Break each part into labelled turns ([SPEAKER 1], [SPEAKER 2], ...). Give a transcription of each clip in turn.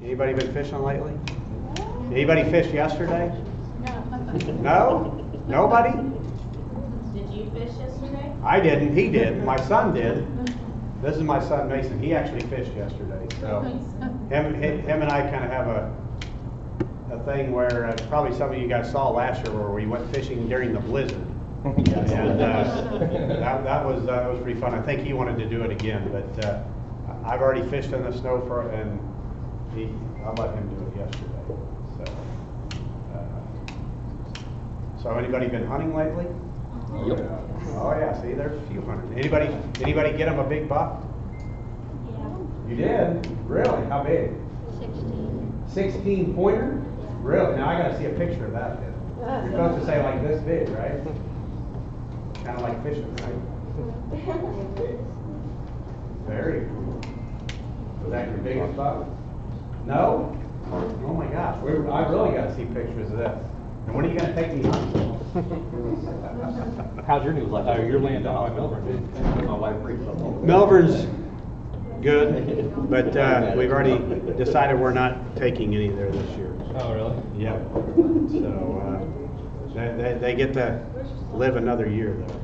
[SPEAKER 1] Anybody been fishing lately? Anybody fish yesterday?
[SPEAKER 2] No.
[SPEAKER 1] No? Nobody?
[SPEAKER 2] Did you fish yesterday?
[SPEAKER 1] I didn't, he did, my son did. This is my son Mason, he actually fished yesterday, so. Him and I kind of have a thing where probably some of you guys saw last year where we went fishing during the blizzard. And that was pretty fun. I think he wanted to do it again, but I've already fished in the snow and I let him do it yesterday. So anybody been hunting lately?
[SPEAKER 3] Yep.
[SPEAKER 1] Oh yeah, see, there's a few hunters. Anybody get him a big buck?
[SPEAKER 2] Yeah.
[SPEAKER 1] You did? Really? How big?
[SPEAKER 2] 16.
[SPEAKER 1] 16 pointer? Really? Now I gotta see a picture of that then. You're supposed to say like this big, right? Kind of like fishing, right? Very cool. Was that your biggest buck? No? Oh my gosh, I really gotta see pictures of this. And when are you gonna take me hunting?
[SPEAKER 3] How's your new life? Your land down by Melbourne? My wife brings up.
[SPEAKER 1] Melbourne's good, but we've already decided we're not taking any there this year.
[SPEAKER 3] Oh, really?
[SPEAKER 1] Yep. So they get to live another year there.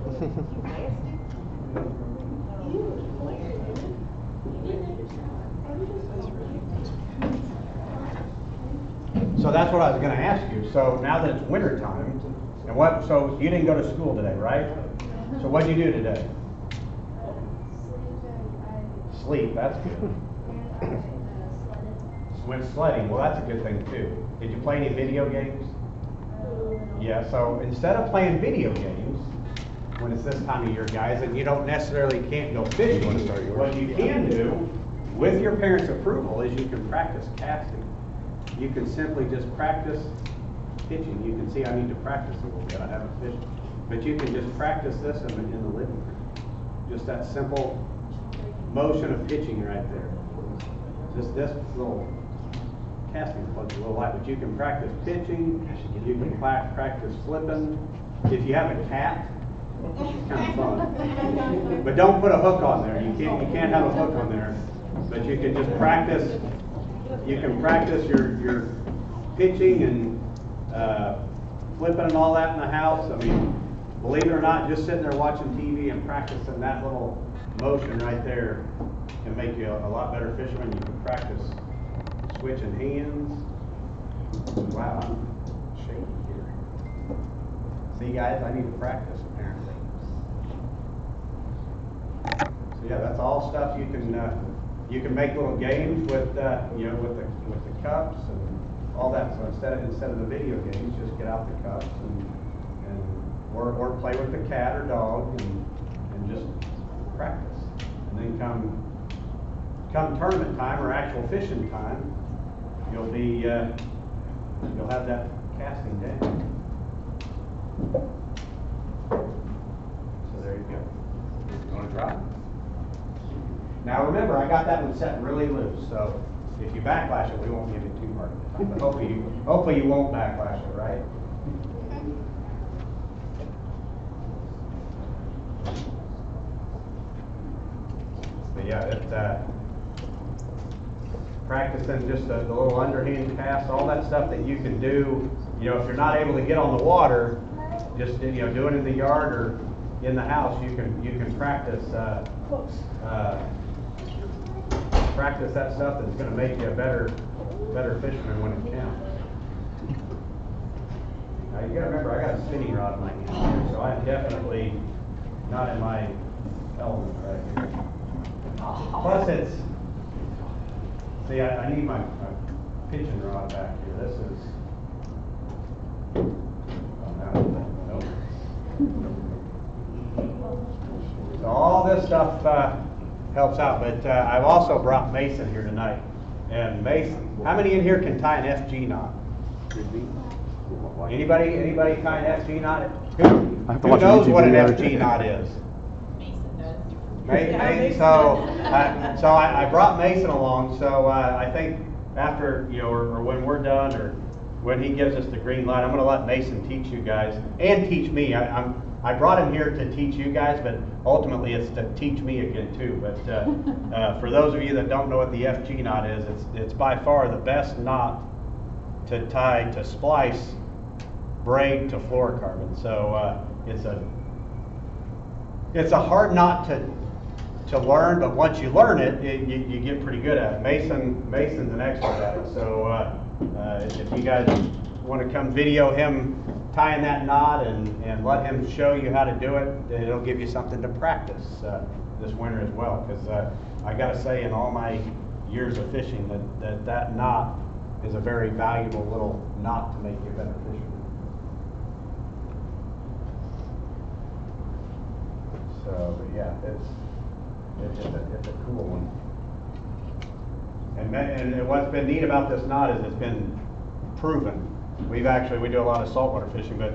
[SPEAKER 1] So that's what I was going to ask you. So now that it's winter time, and so you didn't go to school today, right? So what did you do today? Sleep, that's good. Went sledding, well that's a good thing too. Did you play any video games? Yeah, so instead of playing video games, when it's this time of year, guys, and you don't necessarily can't go fishing, what you can do, with your parents' approval, is you can practice casting. You can simply just practice pitching. You can see I need to practice a little bit. I haven't fished. But you can just practice this in the living room. Just that simple motion of pitching right there. Just this little casting plugs a little light, but you can practice pitching. You can practice flipping. If you have a cat, it's kind of fun. But don't put a hook on there. You can't have a hook on there. But you can just practice. You can practice your pitching and flipping and all that in the house. I mean, believe it or not, just sitting there watching TV and practicing that little motion right there can make you a lot better fisherman. You can practice switching hands. Wow, I'm shaking here. See guys, I need to practice apparently. So yeah, that's all stuff you can make little games with with the cups and all that. So instead of the video games, just get out the cups or play with the cat or dog and just practice. And then come tournament time or actual fishing time, you'll have that casting down. So there you go. You want to try? Now remember, I got that one set really loose, so if you backlash it, we won't give you too hard of a time. But hopefully you won't backlash it, right? But yeah, it's practicing just the little underhand cast, all that stuff that you can do. You know, if you're not able to get on the water, just do it in the yard or in the house. You can practice. Practice that stuff that's going to make you a better fisherman when it counts. Now you got to remember, I got a spinning rod in my hand here, so I'm definitely not in my element right here. Plus I need my pitching rod back here. This is, nope. So all this stuff helps out, but I've also brought Mason here tonight. And Mason, how many in here can tie an FG knot? Anybody tie an FG knot? Who knows what an FG knot is?
[SPEAKER 2] Mason does.
[SPEAKER 1] Mason, so I brought Mason along. So I think after or when we're done, or when he gives us the green light, I'm gonna let Mason teach you guys, and teach me. I brought him here to teach you guys, but ultimately it's to teach me again too. But for those of you that don't know what the FG knot is, it's by far the best knot to tie, to splice braid to fluorocarbon. So it's a hard knot to learn, but once you learn it, you get pretty good at it. Mason's an expert at it. So if you guys want to come video him tying that knot and let him show you how to do it, it'll give you something to practice this winter as well. Because I got to say, in all my years of fishing, that knot is a very valuable little knot to make you a better fisherman. So yeah, it's a cool one. And what's been neat about this knot is it's been proven. We do a lot of saltwater fishing, but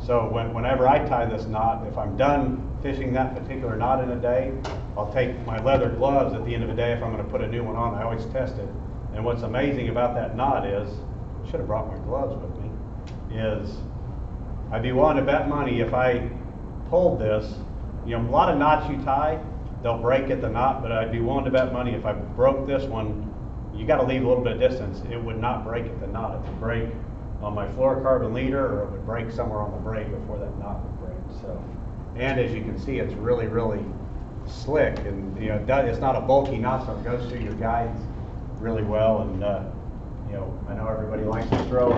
[SPEAKER 1] so whenever I tie this knot, if I'm done fishing that particular knot in a day, I'll take my leather gloves at the end of the day. If I'm going to put a new one on, I always test it. And what's amazing about that knot is, I should have brought my gloves with me, is I'd be willing to bet money if I pulled this. You know, a lot of knots you tie, they'll break at the knot, but I'd be willing to bet money if I broke this one, you got to leave a little bit of distance. It would not break at the knot. It would break on my fluorocarbon leader, or it would break somewhere on the braid before that knot would break. So, and as you can see, it's really, really slick, and you know, it's not a bulky knot, so it goes through your guides really well. And you know, I know everybody likes to throw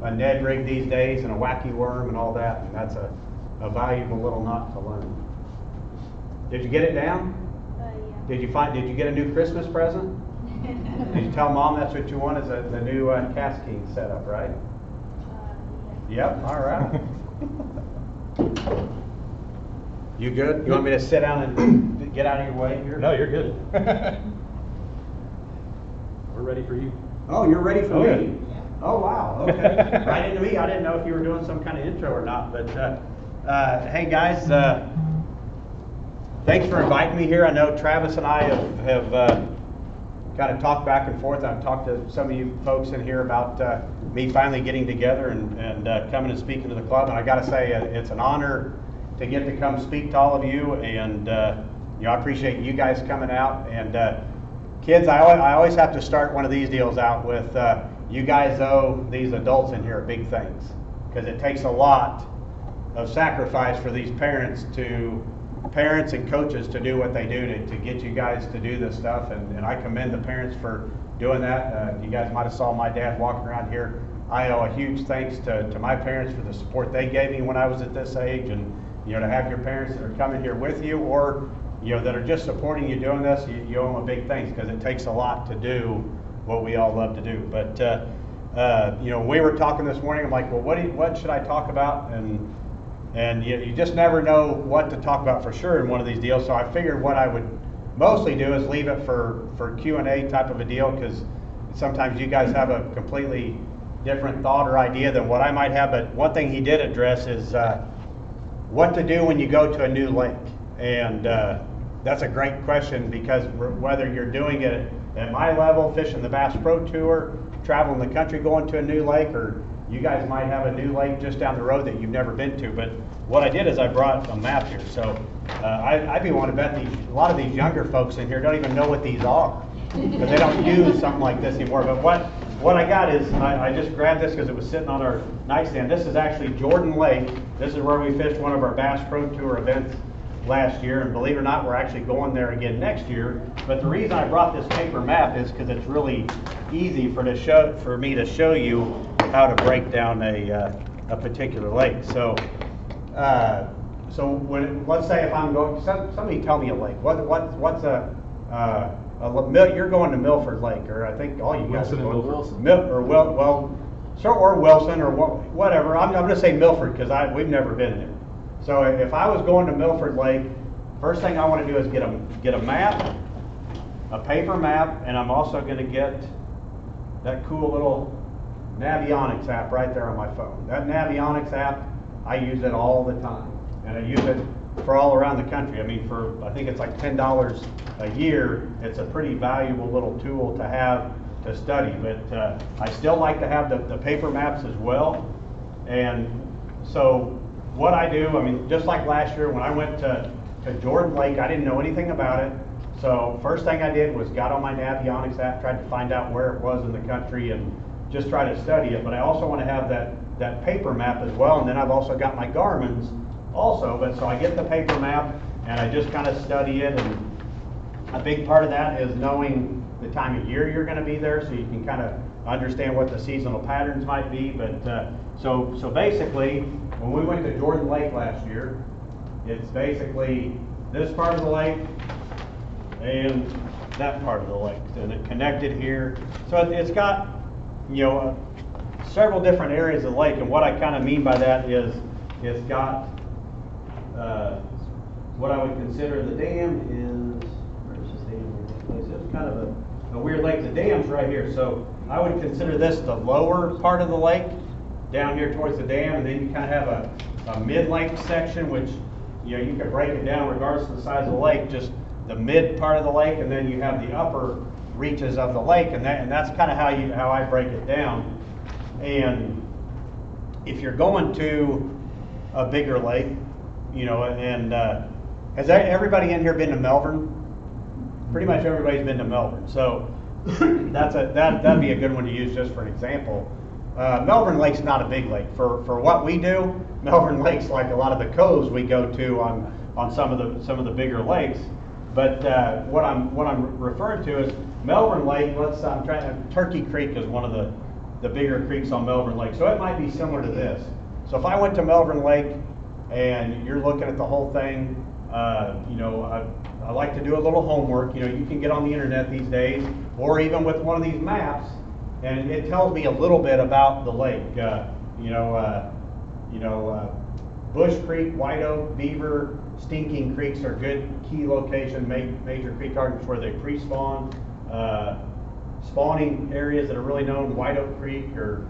[SPEAKER 1] a Ned rig these days and a wacky worm and all that, and that's a valuable little knot to learn. Did you get it down?
[SPEAKER 2] Yeah.
[SPEAKER 1] Did you get a new Christmas present? Did you tell Mom that's what you want, is the new casting setup, right?
[SPEAKER 2] Yeah.
[SPEAKER 1] Yep, all right. You good? You want me to sit down and get out of your way here?
[SPEAKER 3] No, you're good. We're ready for you.
[SPEAKER 1] Oh, you're ready for
[SPEAKER 3] Oh,
[SPEAKER 1] me?
[SPEAKER 3] yeah.
[SPEAKER 1] Oh, wow, okay. Right into me. I didn't know if you were doing some kind of intro or not, but hey guys, thanks for inviting me here. I know Travis and I have kind of talked back and forth. I've talked to some of you folks in here about me finally getting together and coming and speaking to the club. And I got to say, it's an honor to get to come speak to all of you. And you know, I appreciate you guys coming out. And kids, I always have to start one of these deals out with you guys owe these adults in here big things, because it takes a lot of sacrifice for these parents and coaches to do what they do to get you guys to do this stuff, and I commend the parents for doing that. You guys might have saw my dad walking around here. I owe a huge thanks to my parents for the support they gave me when I was at this age, and you know, to have your parents that are coming here with you, or you know, that are just supporting you doing this, you owe them a big thanks, because it takes a lot to do what we all love to do. But you know, we were talking this morning, I'm like, well, what should I talk about? And you just never know what to talk about for sure in one of these deals. So I figured what I would mostly do is leave it for Q&A type of a deal, because sometimes you guys have a completely different thought or idea than what I might have. But one thing he did address is what to do when you go to a new lake. And that's a great question, because whether you're doing it at my level, fishing the Bass Pro Tour, traveling the country going to a new lake, or you guys might have a new lake just down the road that you've never been to. But what I did is I brought a map here. So I'd be willing to bet a lot of these younger folks in here don't even know what these are, because they don't use something like this anymore. But what I got is, I just grabbed this because it was sitting on our nightstand. This is actually Jordan Lake. This is where we fished one of our Bass Pro Tour events last year, and believe it or not, we're actually going there again next year. But the reason I brought this paper map is because it's really easy for me to show you how to break down a particular lake. So let's say if I'm going, somebody tell me a lake. What's you're going to Milford Lake, or I think all you guys are going to Wilson. Or Wilson, or whatever. I'm going to say Milford, because we've never been there. So if I was going to Milford Lake, first thing I want to do is get a map, a paper map, and I'm also going to get that cool little Navionics app right there on my phone. That Navionics app, I use it all the time, and I use it for all around the country. I mean, I think it's like $10 a year. It's a pretty valuable little tool to have to study. But I still like to have the paper maps as well. And so what I do, I mean, just like last year when I went to Jordan Lake, I didn't know anything about it. So first thing I did was got on my Navionics app, tried to find out where it was in the country and just try to study it. But I also want to have that paper map as well. And then I've also got my Garmin's also. But so I get the paper map and I just kind of study it. And a big part of that is knowing the time of year you're going to be there, so you can kind of understand what the seasonal patterns might be. But so basically, when we went to Jordan Lake last year, it's basically this part of the lake and that part of the lake, and it connected here. So it's got, you know, several different areas of the lake, and what I kind of mean by that is it's got what I would consider the dam is, where's this dam? It's kind of a weird lake. The dam's right here, so I would consider this the lower part of the lake, down here towards the dam, and then you kind of have a mid-lake section, which, you know, you can break it down regardless of the size of the lake, just the mid part of the lake, and then you have the upper reaches of the lake, and that's kind of how I break it down. And if you're going to a bigger lake, you know, and has everybody in here been to Melbourne? Pretty much everybody's been to Melbourne, so that'd be a good one to use just for an example. Melbourne Lake's not a big lake. For what we do, Melbourne Lake's like a lot of the coves we go to on some of the bigger lakes. But what I'm referring to is Melbourne Lake. Turkey Creek is one of the bigger creeks on Melbourne Lake, so it might be similar to this. So if I went to Melbourne Lake and you're looking at the whole thing, you know, I like to do a little homework. You know, you can get on the internet these days, or even with one of these maps, and it tells me a little bit about the lake. Bush Creek, White Oak, Beaver, Stinking Creeks are good key location, major creek gardens where they pre-spawn. Spawning areas that are really known, White Oak Creek or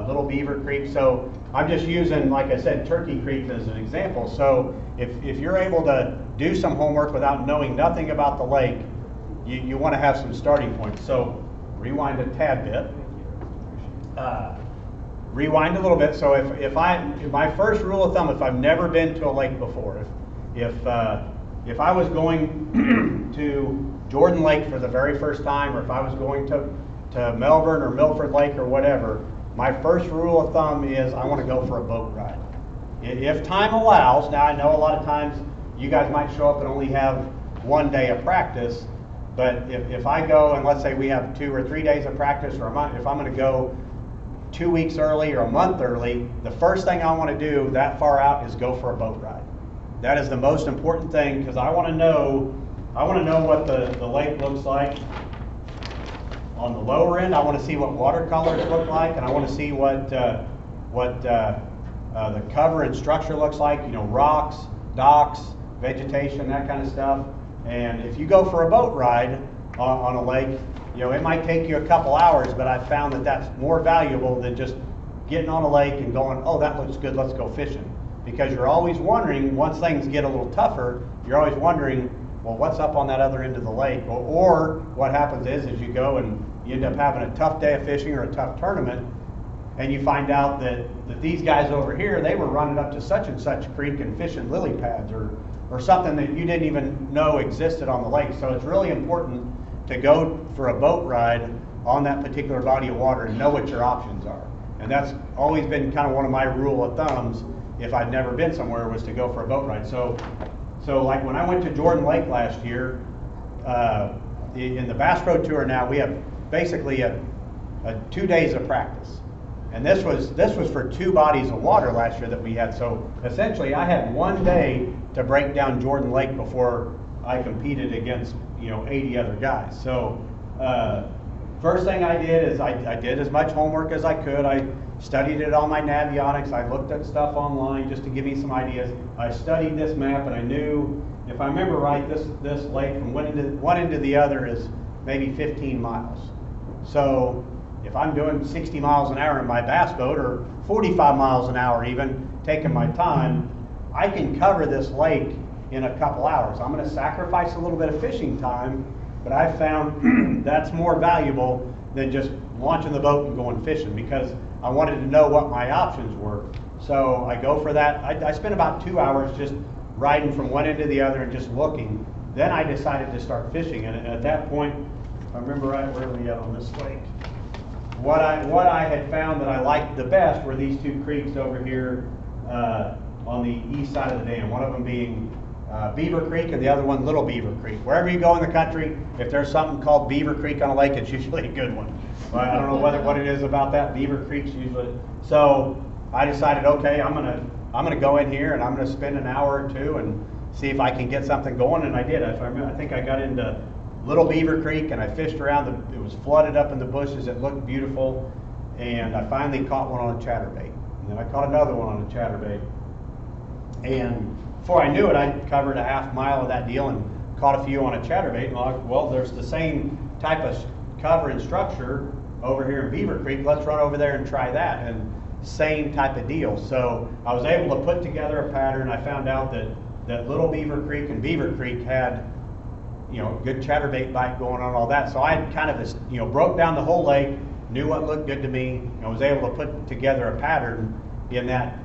[SPEAKER 1] Little Beaver Creek. So I'm just using, like I said, Turkey Creek as an example. So if you're able to do some homework without knowing nothing about the lake, you want to have some starting points. So rewind a tad bit. Rewind a little bit. So if my first rule of thumb, if I've never been to a lake before, if I was going to Jordan Lake for the very first time, or if I was going to Melbourne or Milford Lake or whatever, my first rule of thumb is I want to go for a boat ride. If time allows. Now I know a lot of times you guys might show up and only have one day of practice, but if I go and let's say we have 2 or 3 days of practice, or if I'm going to go 2 weeks early or a month early, the first thing I want to do that far out is go for a boat ride. That is the most important thing, because I want to know what the lake looks like on the lower end. I want to see what watercolors look like, and I want to see what the cover and structure looks like. You know, rocks, docks, vegetation, that kind of stuff. And if you go for a boat ride on a lake, you know, it might take you a couple hours, but I've found that that's more valuable than just getting on a lake and going, oh, that looks good, let's go fishing. Because you're always wondering, once things get a little tougher, you're always wondering, well, what's up on that other end of the lake? Or what happens is you go and you end up having a tough day of fishing or a tough tournament, and you find out that these guys over here, they were running up to such and such creek and fishing lily pads or something that you didn't even know existed on the lake. So it's really important to go for a boat ride on that particular body of water and know what your options are. And that's always been kind of one of my rule of thumbs if I'd never been somewhere, was to go for a boat ride. So like when I went to Jordan Lake last year, in the Bass Pro Tour now, we have basically a 2 days of practice. And this was for 2 bodies of water last year that we had. So essentially I had 1 day to break down Jordan Lake before I competed against, you know, 80 other guys. So first thing I did is I did as much homework as I could. I studied it on my Navionics. I looked at stuff online just to give me some ideas. I studied this map, and I knew, if I remember right, this lake from one end to the other is maybe 15 miles. So if I'm doing 60 miles an hour in my bass boat, or 45 miles an hour even, taking my time, I can cover this lake in a couple hours. I'm going to sacrifice a little bit of fishing time, but I found that's more valuable than just launching the boat and going fishing, because I wanted to know what my options were. So I go for that. I spent about 2 hours just riding from one end to the other and just looking. Then I decided to start fishing, and at that point, if I remember right, where are we at on this lake? What I had found that I liked the best were these two creeks over here on the east side of the dam. One of them being Beaver Creek and the other one Little Beaver Creek. Wherever you go in the country, if there's something called Beaver Creek on a lake, it's usually a good one. But I don't know what it is about that. Beaver Creek's usually. So I decided, okay, I'm gonna go in here and I'm gonna spend an hour or two and see if I can get something going, and I did. If I remember, I think I got into Little Beaver Creek and I fished around. It was flooded up in the bushes. It looked beautiful, and I finally caught one on a chatterbait. And then I caught another one on a chatterbait. And before I knew it, I covered a half mile of that deal and caught a few on a chatterbait. And I'm like, well, there's the same type of cover and structure over here in Beaver Creek. Let's run over there and try that. And same type of deal. So I was able to put together a pattern. I found out that Little Beaver Creek and Beaver Creek had, you know, good chatterbait bite going on, all that. So I kind of, you know, broke down the whole lake, knew what looked good to me, and was able to put together a pattern in that,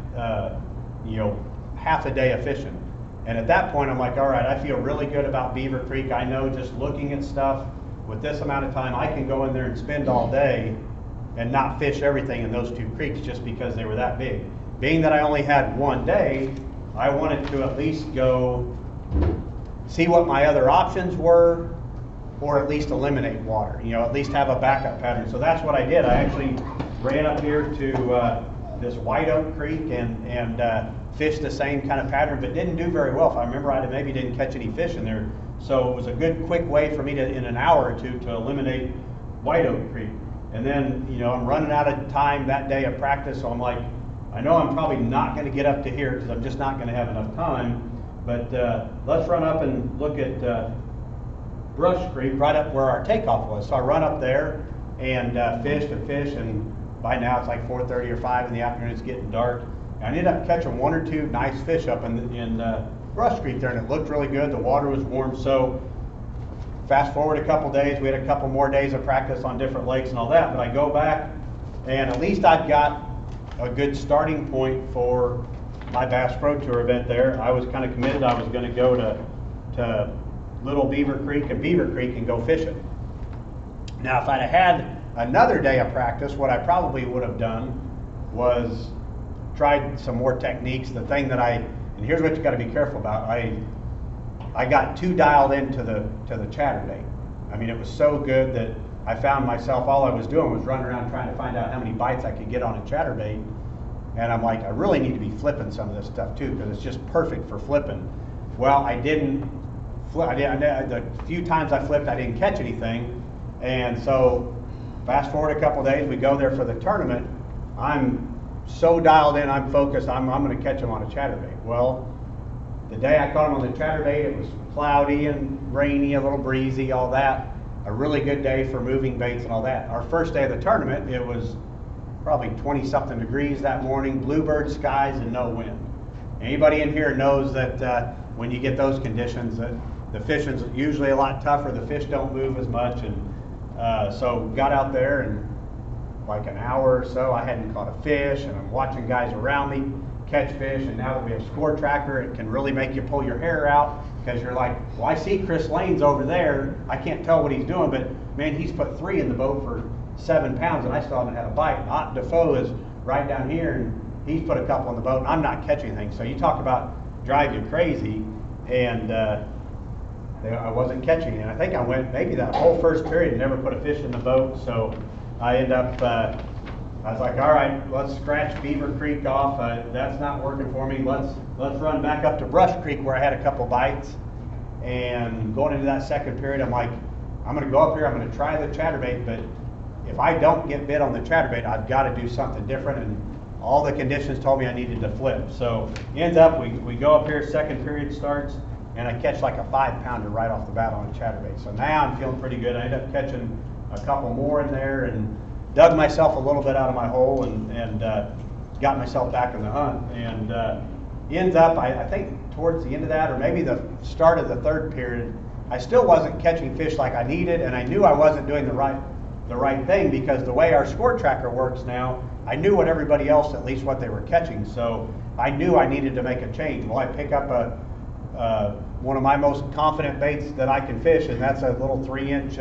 [SPEAKER 1] you know, half a day of fishing. And at that point, I'm like, all right, I feel really good about Beaver Creek. I know just looking at stuff with this amount of time, I can go in there and spend all day and not fish everything in those two creeks just because they were that big. Being that I only had one day, I wanted to at least go see what my other options were, or at least eliminate water, you know, at least have a backup pattern. So that's what I did. I actually ran up here to this White Oak Creek and fished the same kind of pattern, but didn't do very well. If I remember right, I maybe didn't catch any fish in there. So it was a good quick way for me to, in an hour or two, to eliminate White Oak Creek. And then, you know, I'm running out of time that day of practice, so I'm like, I know I'm probably not going to get up to here because I'm just not going to have enough time. But let's run up and look at Brush Creek, right up where our takeoff was. So I run up there and fished, and by now it's like 4:30 or 5 in the afternoon. It's getting dark. And I ended up catching one or two nice fish up in Brush Creek there, and it looked really good. The water was warm. So fast forward a couple days, we had a couple more days of practice on different lakes and all that. But I go back, and at least I've got a good starting point for my Bass Pro Tour event there. I was kind of committed. I was going to go to Little Beaver Creek and Beaver Creek and go fishing. Now, if I'd have had another day of practice, what I probably would have done was tried some more techniques. The thing that and here's what you got to be careful about. I got too dialed into the chatterbait. I mean, it was so good that I found myself, all I was doing was running around trying to find out how many bites I could get on a chatterbait. And I'm like, I really need to be flipping some of this stuff too, because it's just perfect for flipping. Well, I didn't flip. The few times I flipped, I didn't catch anything. And so fast forward a couple days, we go there for the tournament. I'm so dialed in, I'm focused, I'm going to catch him on a chatterbait. Well, the day I caught him on the chatterbait, it was cloudy and rainy, a little breezy, all that. A really good day for moving baits and all that. Our first day of the tournament, it was probably 20-something degrees that morning, bluebird skies and no wind. Anybody in here knows that when you get those conditions, that the fishing's usually a lot tougher. The fish don't move as much, and so got out there, and like an hour or so, I hadn't caught a fish, and I'm watching guys around me catch fish. And now that we have Score Tracker, it can really make you pull your hair out, because you're like, well, I see Chris Lane's over there. I can't tell what he's doing, but man, he's put 3 in the boat for 7 pounds, and I still haven't had a bite. Ott Defoe is right down here, and he's put a couple in the boat, and I'm not catching anything. So you talk about drive you crazy, and I wasn't catching it. And I think I went maybe that whole first period and never put a fish in the boat. So I end up, I was like, all right, let's scratch Beaver Creek off. That's not working for me. Let's run back up to Brush Creek where I had a couple bites. And going into that second period, I'm like, I'm going to go up here. I'm going to try the chatterbait, but if I don't get bit on the chatterbait, I've got to do something different. And all the conditions told me I needed to flip. So ends up, we go up here, second period starts, and I catch like a 5-pounder right off the bat on a chatterbait. So now I'm feeling pretty good. I end up catching a couple more in there and dug myself a little bit out of my hole and got myself back in the hunt. And ends up, I think towards the end of that, or maybe the start of the third period, I still wasn't catching fish like I needed, and I knew I wasn't doing the right thing, because the way our score tracker works now, I knew what everybody else, at least what they were catching, so I knew I needed to make a change. Well, I pick up one of my most confident baits that I can fish, and that's a little 3-inch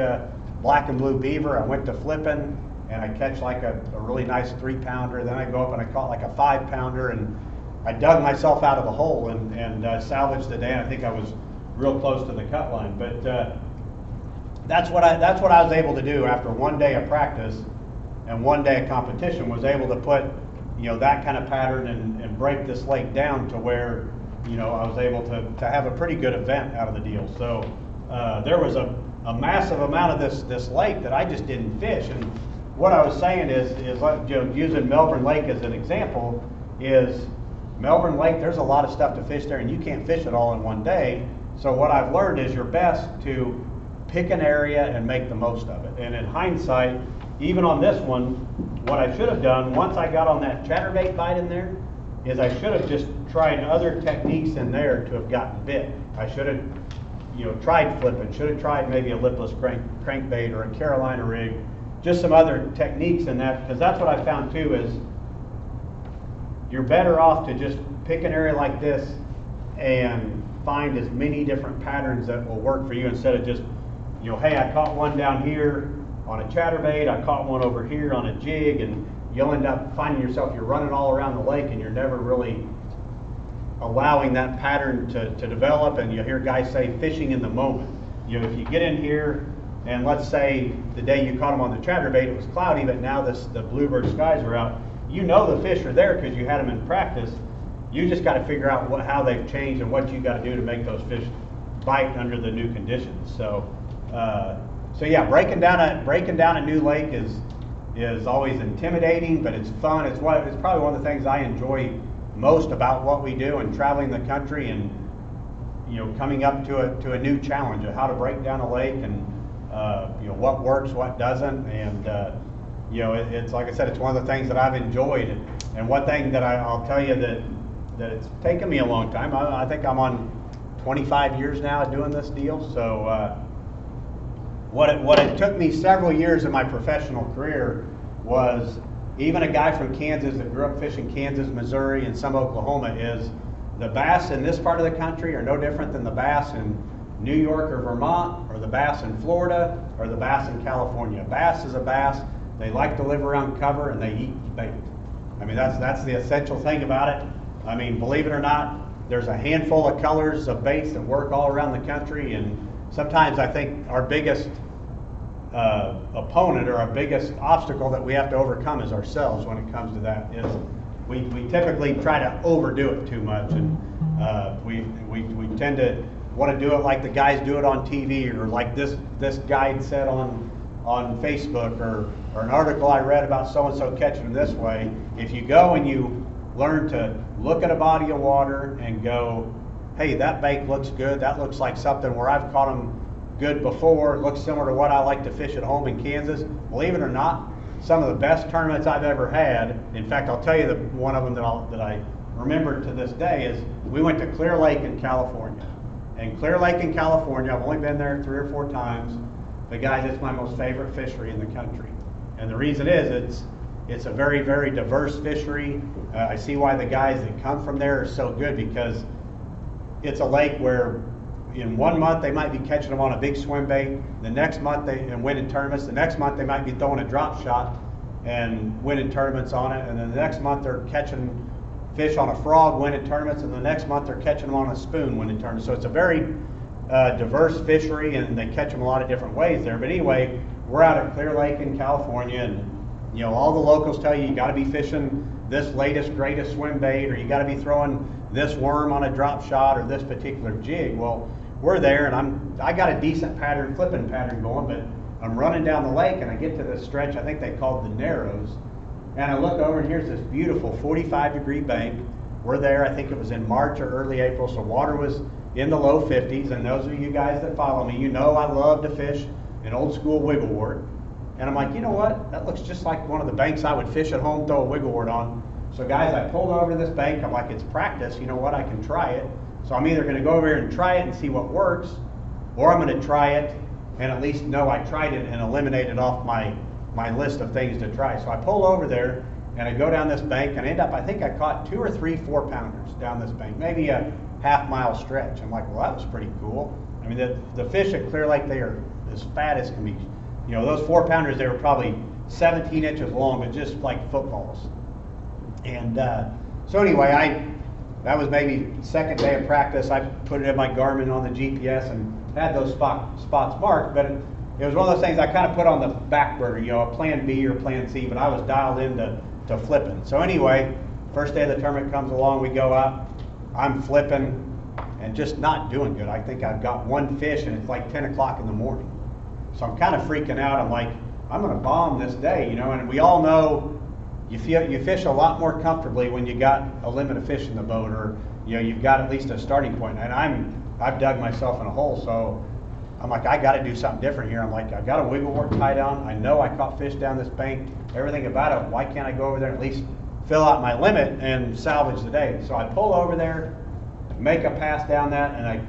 [SPEAKER 1] black and blue beaver. I went to flipping, and I catch like a really nice 3-pounder. Then I go up and I caught like a 5-pounder, and I dug myself out of the hole and salvaged the day. I think I was real close to the cut line, but that's what I was able to do after one day of practice and one day of competition. Was able to put, you know, that kind of pattern and break this lake down to where, you know, I was able to have a pretty good event out of the deal. So there was a massive amount of this lake that I just didn't fish. And what I was saying is like, you know, using Melbourne Lake as an example, is Melbourne Lake, there's a lot of stuff to fish there, and you can't fish it all in one day. So what I've learned is you're best to pick an area and make the most of it. And in hindsight, even on this one, what I should have done once I got on that chatterbait bite in there is I should have just tried other techniques in there to have gotten bit. I should have, you know, tried flipping, should have tried maybe a lipless crankbait or a Carolina rig, just some other techniques in that, because that's what I found too, is you're better off to just pick an area like this and find as many different patterns that will work for you, instead of just, you know, hey, I caught one down here on a chatterbait, I caught one over here on a jig, and you'll end up finding yourself, you're running all around the lake and you're never really allowing that pattern to develop. And you hear guys say fishing in the moment. You know, if you get in here and let's say the day you caught them on the chatterbait, it was cloudy, but now the bluebird skies are out, you know the fish are there because you had them in practice. You just got to figure out how they've changed and what you got to do to make those fish bite under the new conditions. So yeah, breaking down a new lake is always intimidating, but it's fun. It's probably one of the things I enjoy most about what we do, and traveling the country and, you know, coming up to a new challenge of how to break down a lake, and you know, what works, what doesn't, and you know, it's like I said, it's one of the things that I've enjoyed. And one thing that I'll tell you that it's taken me a long time. I think I'm on 25 years now doing this deal. So what it took me several years in my professional career was, even a guy from Kansas that grew up fishing Kansas, Missouri, and some Oklahoma, is the bass in this part of the country are no different than the bass in New York or Vermont, or the bass in Florida, or the bass in California. Bass is a bass. They like to live around cover and they eat bait. I mean, that's the essential thing about it. I mean, believe it or not, there's a handful of colors of baits that work all around the country, and sometimes I think our biggest opponent, or our biggest obstacle that we have to overcome, is ourselves when it comes to that. Is we typically try to overdo it too much, and we tend to want to do it like the guys do it on TV, or like this guide said on Facebook, or an article I read about so-and-so catching them this way. If you go and you learn to look at a body of water and go, hey, that bait looks good, that looks like something where I've caught them good before, it looks similar to what I like to fish at home in Kansas. Believe it or not, some of the best tournaments I've ever had, in fact, I'll tell you one of them that I remember to this day, is we went to Clear Lake in California. And Clear Lake in California, I've only been there 3 or 4 times. But guys, it's my most favorite fishery in the country. And the reason is it's a very, very diverse fishery. I see why the guys that come from there are so good, because it's a lake where in 1 month they might be catching them on a big swim bait. The next month and winning tournaments. The next month they might be throwing a drop shot and winning tournaments on it. And then the next month they're catching fish on a frog, winning tournaments. And the next month they're catching them on a spoon, winning tournaments. So it's a very diverse fishery, and they catch them a lot of different ways there. But anyway, we're out at Clear Lake in California, and you know, all the locals tell you got to be fishing this latest, greatest swim bait, or you got to be throwing this worm on a drop shot, or this particular jig. Well, we're there, and I got a decent flipping pattern going, but I'm running down the lake, and I get to this stretch I think they called the Narrows, and I look over, and here's this beautiful 45-degree bank. We're there, I think it was in March or early April, so water was in the low 50s, and those of you guys that follow me, you know I love to fish an old school wigglewort. And I'm like, you know what? That looks just like one of the banks I would fish at home, throw a wigglewort on. So guys, I pulled over to this bank. I'm like, it's practice. You know what? I can try it. So I'm either going to go over here and try it and see what works, or I'm going to try it and at least know I tried it and eliminate it off my my list of things to try. So I pull over there and I go down this bank and I think I caught 2 or 3 4-pounders down this bank, maybe a half-mile stretch. I'm like, well, that was pretty cool. I mean, the fish at Clear Lake, they are as fat as can be. You know, those 4-pounders, they were probably 17 inches long, but just like footballs. And so anyway, that was maybe second day of practice. I put it in my Garmin on the GPS and had those spots marked, but it was one of those things I kind of put on the back burner, you know, a plan B or plan C, but I was dialed into flipping. So anyway, first day of the tournament comes along, we go out, I'm flipping and just not doing good. I think I've got 1 fish and it's like 10 o'clock in the morning. So I'm kind of freaking out. I'm like, I'm going to bomb this day, you know, and we all know you fish a lot more comfortably when you got a limit of fish in the boat, or, you know, you've got at least a starting point. And I've dug myself in a hole, so I'm like, I got to do something different here. I'm like, I've got a wiggle work tie down. I know I caught fish down this bank, everything about it. Why can't I go over there and at least fill out my limit and salvage the day? So I pull over there, make a pass down that, and I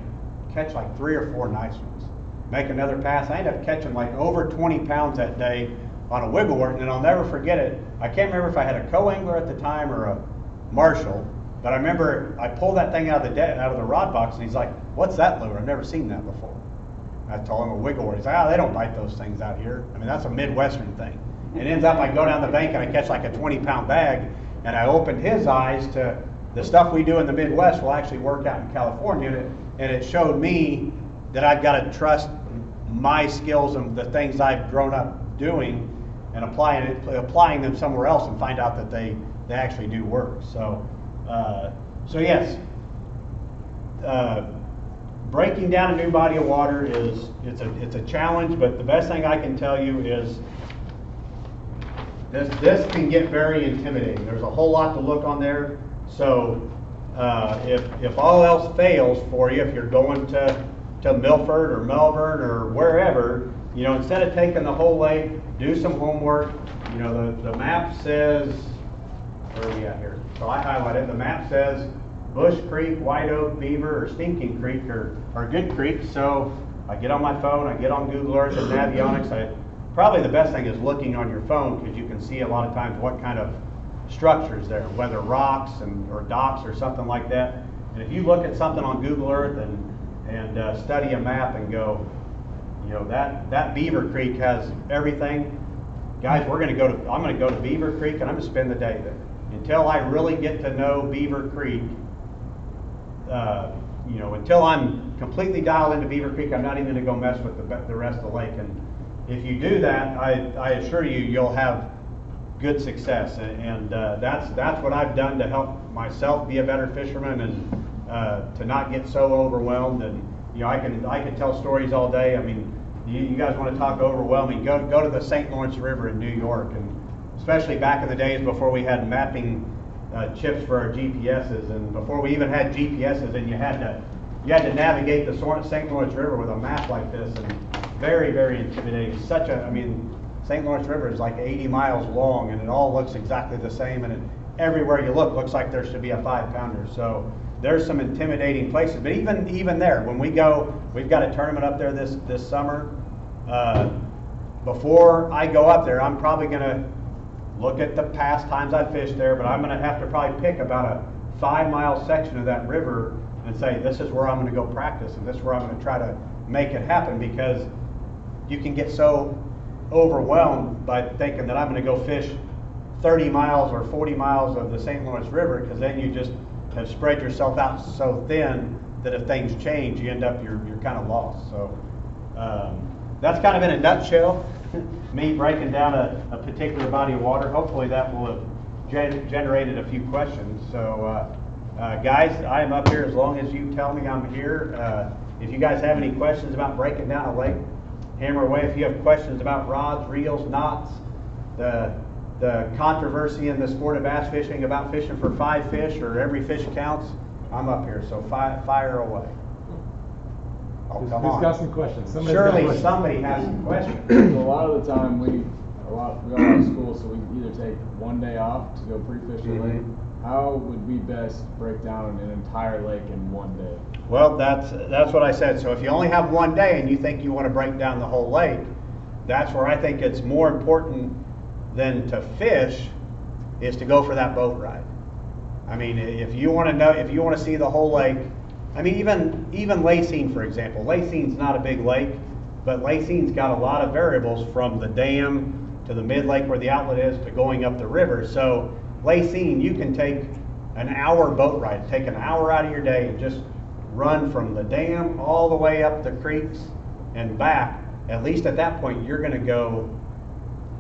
[SPEAKER 1] catch like 3 or 4 nice ones. Make another pass. I end up catching like over 20 pounds that day on a wiggle work, and I'll never forget it. I can't remember if I had a co-angler at the time or a Marshall, but I remember I pulled that thing out of the rod box, and he's like, "What's that lure? I've never seen that before." I told him a wiggle work. He's like, they don't bite those things out here. I mean, that's a Midwestern thing. It ends up, I go down the bank and I catch like a 20-pound bag, and I opened his eyes to the stuff we do in the Midwest will actually work out in California, and it showed me that I've got to trust my skills and the things I've grown up doing and applying them somewhere else, and find out that they actually do work. So yes, breaking down a new body of water it's a challenge, but the best thing I can tell you is this can get very intimidating. There's a whole lot to look on there. So if all else fails for you, if you're going to Milford or Melbourne or wherever, you know, instead of taking the whole lake, do some homework. You know, the map says, where are we at here? So I highlighted, the map says Bush Creek, White Oak, Beaver, or Stinking Creek are good creeks. So I get on my phone, I get on Google Earth and Navionics. Probably the best thing is looking on your phone, because you can see a lot of times what kind of structures there, whether rocks or docks or something like that. And if you look at something on Google Earth and study a map and go, you know, that Beaver Creek has everything. Guys, I'm going to go to Beaver Creek and I'm going to spend the day there. Until I really get to know Beaver Creek, you know, until I'm completely dialed into Beaver Creek, I'm not even going to go mess with the rest of the lake. And if you do that, I assure you, you'll have good success. And that's what I've done to help myself be a better fisherman, and to not get so overwhelmed. And you know, I can tell stories all day. I mean, you guys want to talk overwhelming? Go to the St. Lawrence River in New York, and especially back in the days before we had mapping chips for our GPSs, and before we even had GPSs, and you had to navigate the St. Lawrence River with a map like this, and very, very intimidating. I mean, St. Lawrence River is like 80 miles long, and it all looks exactly the same, and everywhere you look looks like there should be a 5-pounder. So there's some intimidating places, but even there, when we go, we've got a tournament up there this summer. Before I go up there, I'm probably going to look at the past times I've fished there, but I'm going to have to probably pick about a 5-mile section of that river and say, this is where I'm going to go practice, and this is where I'm going to try to make it happen, because you can get so overwhelmed by thinking that I'm going to go fish 30 miles or 40 miles of the St. Lawrence River, because then you just have spread yourself out so thin that if things change, you end up, you're kind of lost. So that's kind of in a nutshell, me breaking down a particular body of water. Hopefully that will have generated a few questions. So guys, I am up here as long as you tell me I'm here. If you guys have any questions about breaking down a lake, hammer away. If you have questions about rods, reels, knots, the controversy in the sport of bass fishing about fishing for 5 fish or every fish counts, I'm up here, so fire away. Oh, come on.
[SPEAKER 4] Who's got some questions?
[SPEAKER 1] Surely somebody has some questions.
[SPEAKER 5] So a lot of the time we all out of school, so we can either take one day off to go pre-fish the lake. How would we best break down an entire lake in one day?
[SPEAKER 1] Well, that's what I said. So if you only have one day and you think you want to break down the whole lake, that's where I think it's more important than to fish is to go for that boat ride. I mean, if you want to know, if you want to see the whole lake, I mean, even Lacine, for example. Lacine's not a big lake, but Lacine's got a lot of variables from the dam to the mid-lake where the outlet is to going up the river. So Lacine, you can take an hour boat ride, take an hour out of your day and just run from the dam all the way up the creeks and back. At least at that point, you're going to go,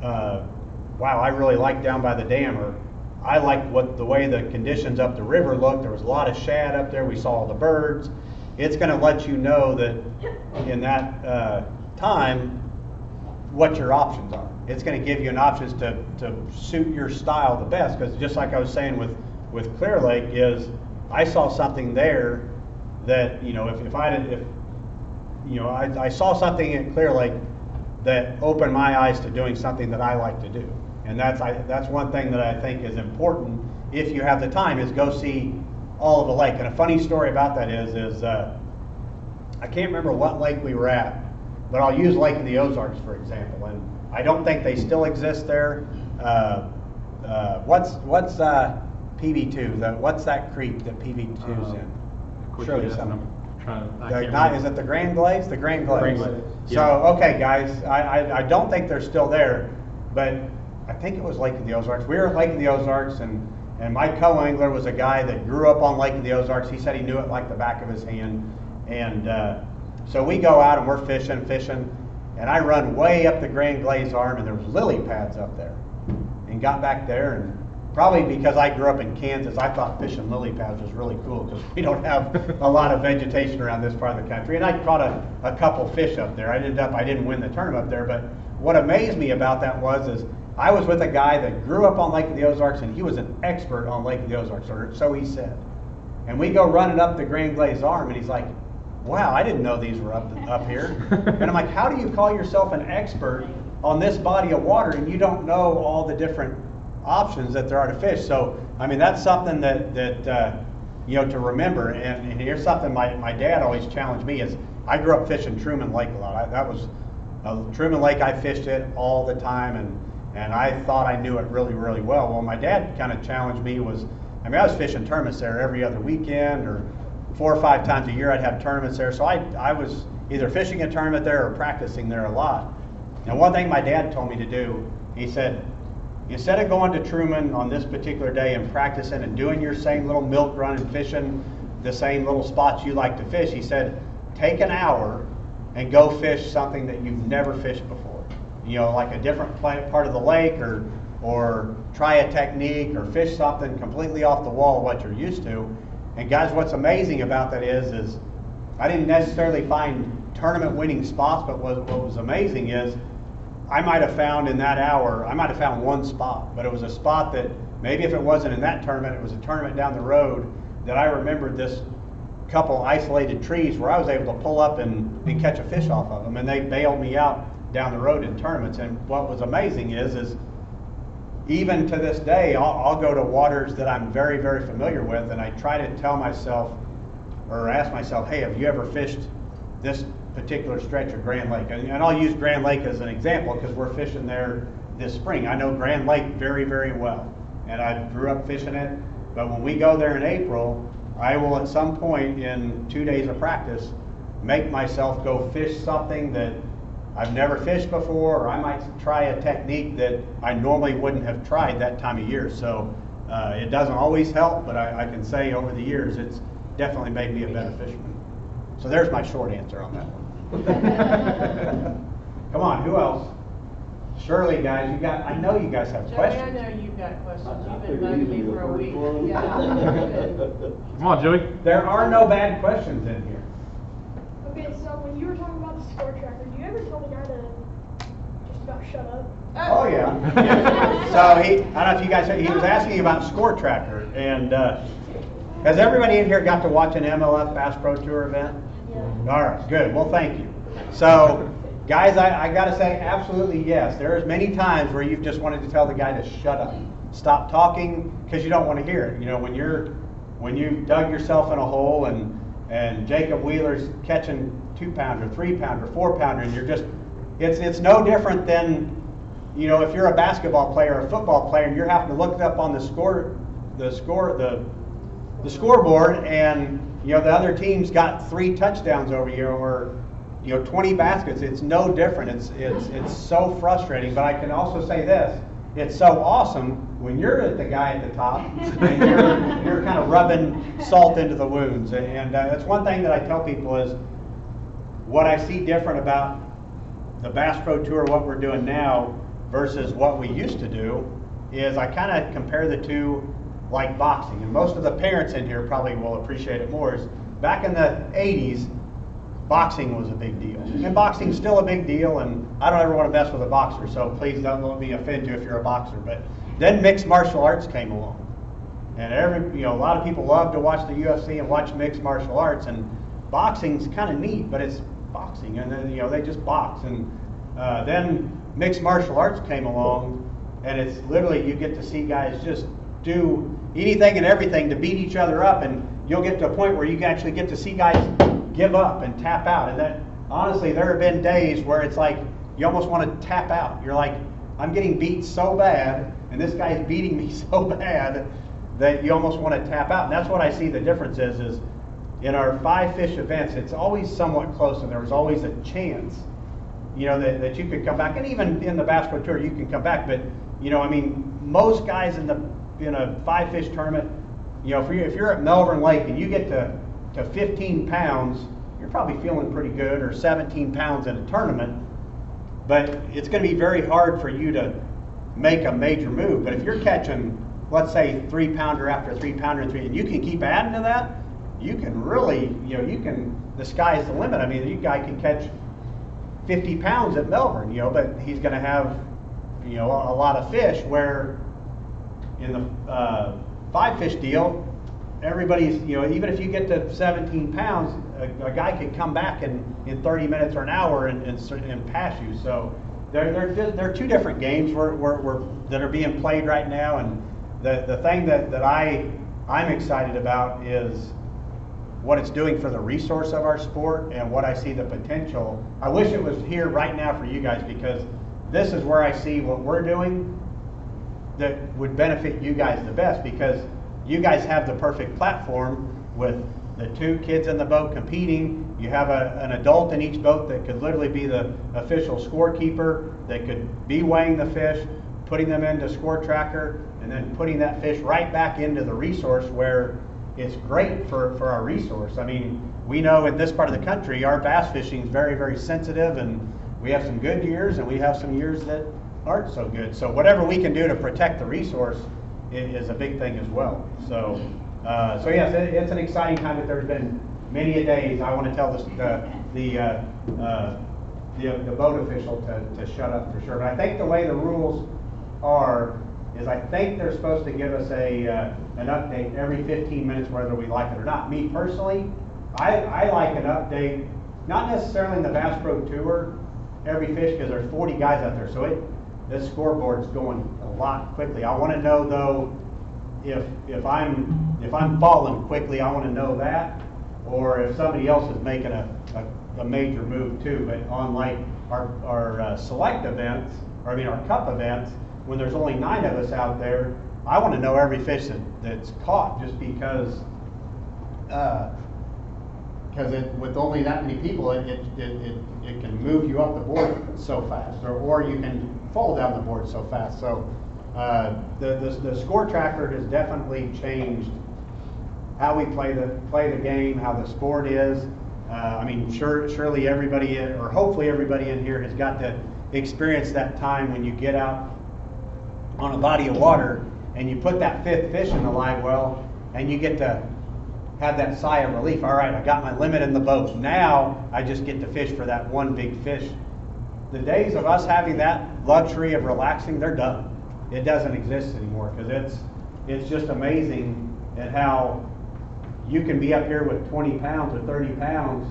[SPEAKER 1] wow, I really like down by the dam, or I like the way the conditions up the river looked. There was a lot of shad up there. We saw all the birds. It's going to let you know that in that time what your options are. It's going to give you an options to suit your style the best, because just like I was saying with Clear Lake, is I saw something there that, you know, I saw something in Clear Lake that opened my eyes to doing something that I like to do. And that's one thing that I think is important if you have the time, is go see all of the lake. And a funny story about that is I can't remember what lake we were at, but I'll use Lake of the Ozarks for example. And I don't think they still exist there. What's PV2? What's that creek that PV2's in? Show you something. Is it the Grand Glades? The Grand Glades. So, okay, guys, I don't think they're still there, but I think it was Lake of the Ozarks. We were at Lake of the Ozarks, and my co-angler was a guy that grew up on Lake of the Ozarks. He said he knew it like the back of his hand. And so we go out and we're fishing, and I run way up the Grand Glades arm, and there was lily pads up there. And got back there, and probably because I grew up in Kansas, I thought fishing lily pads was really cool, because we don't have a lot of vegetation around this part of the country. And I caught a couple fish up there. I didn't win the tournament up there, but what amazed me about that is I was with a guy that grew up on Lake of the Ozarks, and he was an expert on Lake of the Ozarks, or so he said. And we go running up the Grand Glades arm, and he's like, wow, I didn't know these were up here. And I'm like, how do you call yourself an expert on this body of water and you don't know all the different options that there are to fish? So, I mean, that's something that you know, to remember. And here's something my dad always challenged me is, I grew up fishing Truman Lake a lot. That was Truman Lake. I fished it all the time, and I thought I knew it really, really well. Well, my dad kind of challenged me I was fishing tournaments there every other weekend, or 4 or 5 times a year I'd have tournaments there. So I was either fishing a tournament there or practicing there a lot. And one thing my dad told me to do, he said, instead of going to Truman on this particular day and practicing and doing your same little milk run and fishing the same little spots you like to fish, he said, take an hour and go fish something that you've never fished before. You know, like a different part of the lake, or try a technique, or fish something completely off the wall of what you're used to. And guys, what's amazing about that is I didn't necessarily find tournament winning spots, but what was amazing is I might have found in that hour, I might have found one spot, but it was a spot that maybe if it wasn't in that tournament, it was a tournament down the road that I remembered this couple isolated trees where I was able to pull up and catch a fish off of them, and they bailed me out down the road in tournaments. And what was amazing is even to this day, I'll go to waters that I'm very, very familiar with, and I try to tell myself, or ask myself, hey, have you ever fished this particular stretch of Grand Lake? And I'll use Grand Lake as an example, because we're fishing there this spring. I know Grand Lake very, very well, and I grew up fishing it. But when we go there in April, I will at some point in 2 days of practice make myself go fish something that I've never fished before, or I might try a technique that I normally wouldn't have tried that time of year. So it doesn't always help, but I can say over the years it's definitely made me a better fisherman. So there's my short answer on that one. Come on, who else? Shirley, guys, I know you guys have
[SPEAKER 4] Joey,
[SPEAKER 1] questions.
[SPEAKER 4] I know you've got questions. You've been bugging me for a week. Yeah.
[SPEAKER 6] Come on, Joey.
[SPEAKER 1] There are no bad questions in here.
[SPEAKER 2] Okay, so when you were talking about the score tracker, do you ever tell the guy to just about shut up?
[SPEAKER 1] Oh yeah. So I don't know if you guys, he was asking about score tracker, and has everybody in here got to watch an MLF Bass Pro Tour event?
[SPEAKER 2] Yeah.
[SPEAKER 1] All right, good. Well, thank you. So, guys, I got to say, absolutely yes. There's many times where you've just wanted to tell the guy to shut up, stop talking, because you don't want to hear it. You know, when you've dug yourself in a hole and Jacob Wheeler's catching 2-pounder, 3-pounder, 4-pounder, and you're just it's no different than, you know, if you're a basketball player or a football player and you're having to look up on the scoreboard, and you know the other team's got 3 touchdowns over you, or you know 20 baskets. It's no different. It's so frustrating. But I can also say this: it's so awesome when you're at the guy at the top and you're kind of rubbing salt into the wounds. And that's one thing that I tell people is what I see different about the Bass Pro Tour, what we're doing now versus what we used to do, is I kind of compare the two like boxing. And most of the parents in here probably will appreciate it more. Is back in the 80s, boxing was a big deal. And boxing's still a big deal, and I don't ever want to mess with a boxer, so please don't let me offend you if you're a boxer. But then mixed martial arts came along. And a lot of people love to watch the UFC and watch mixed martial arts, and boxing's kind of neat, but it's boxing, and then they just box. And then mixed martial arts came along, and it's literally you get to see guys just do anything and everything to beat each other up, and you'll get to a point where you actually get to see guys give up and tap out. And that, honestly, there have been days where it's like you almost want to tap out. You're like, I'm getting beat so bad, and this guy's beating me so bad that you almost want to tap out. And that's what I see the difference is in our 5-fish events, it's always somewhat close, and there was always a chance, that you could come back. And even in the Bass Pro Tour, you can come back. But, most guys in a 5-fish tournament, if you're at Melbourne Lake and you get to 15 pounds, you're probably feeling pretty good, or 17 pounds in a tournament. But it's going to be very hard for you to make a major move. But if you're catching, let's say, 3-pounder after 3-pounder and you can keep adding to that, you can really, the sky's the limit. I mean, you guy can catch 50 pounds at Melbourne, but he's going to have, a lot of fish, where in the 5-fish deal, everybody's, even if you get to 17 pounds, a guy could come back in 30 minutes or an hour and pass you. So they're two different games that are being played right now. And the thing that I'm excited about is what it's doing for the resource of our sport, and what I see the potential. I wish it was here right now for you guys, because this is where I see what we're doing that would benefit you guys the best, because you guys have the perfect platform with the 2 kids in the boat competing. You have an adult in each boat that could literally be the official scorekeeper, that could be weighing the fish, putting them into Score Tracker, and then putting that fish right back into the resource, where it's great for our resource. I mean, we know in this part of the country, our bass fishing is very, very sensitive, and we have some good years and we have some years that aren't so good. So whatever we can do to protect the resource is a big thing as well. So yes, it's an exciting time. But there's been many a days I want to tell the boat official to shut up, for sure. But I think the way the rules are is I think they're supposed to give us an update every 15 minutes, whether we like it or not. Me personally, I like an update, not necessarily in the Bass Pro Tour every fish, because there's 40 guys out there, so this scoreboard's going a lot quickly. I want to know, though, if I'm falling quickly, I want to know that, or if somebody else is making a major move too. But on like our select events, or our cup events, when there's only 9 of us out there, I want to know every fish that's caught, just because with only that many people, it can move you up the board so fast, or you can fall down the board so fast. So the Score Tracker has definitely changed how we play the game, how the sport is. Surely everybody, or hopefully everybody in here, has got to experience that time when you get out on a body of water and you put that 5th fish in the live well, and you get to have that sigh of relief. All right, I got my limit in the boat. Now I just get to fish for that one big fish. The days of us having that luxury of relaxing, they're done. It doesn't exist anymore, because it's just amazing at how you can be up here with 20 pounds or 30 pounds,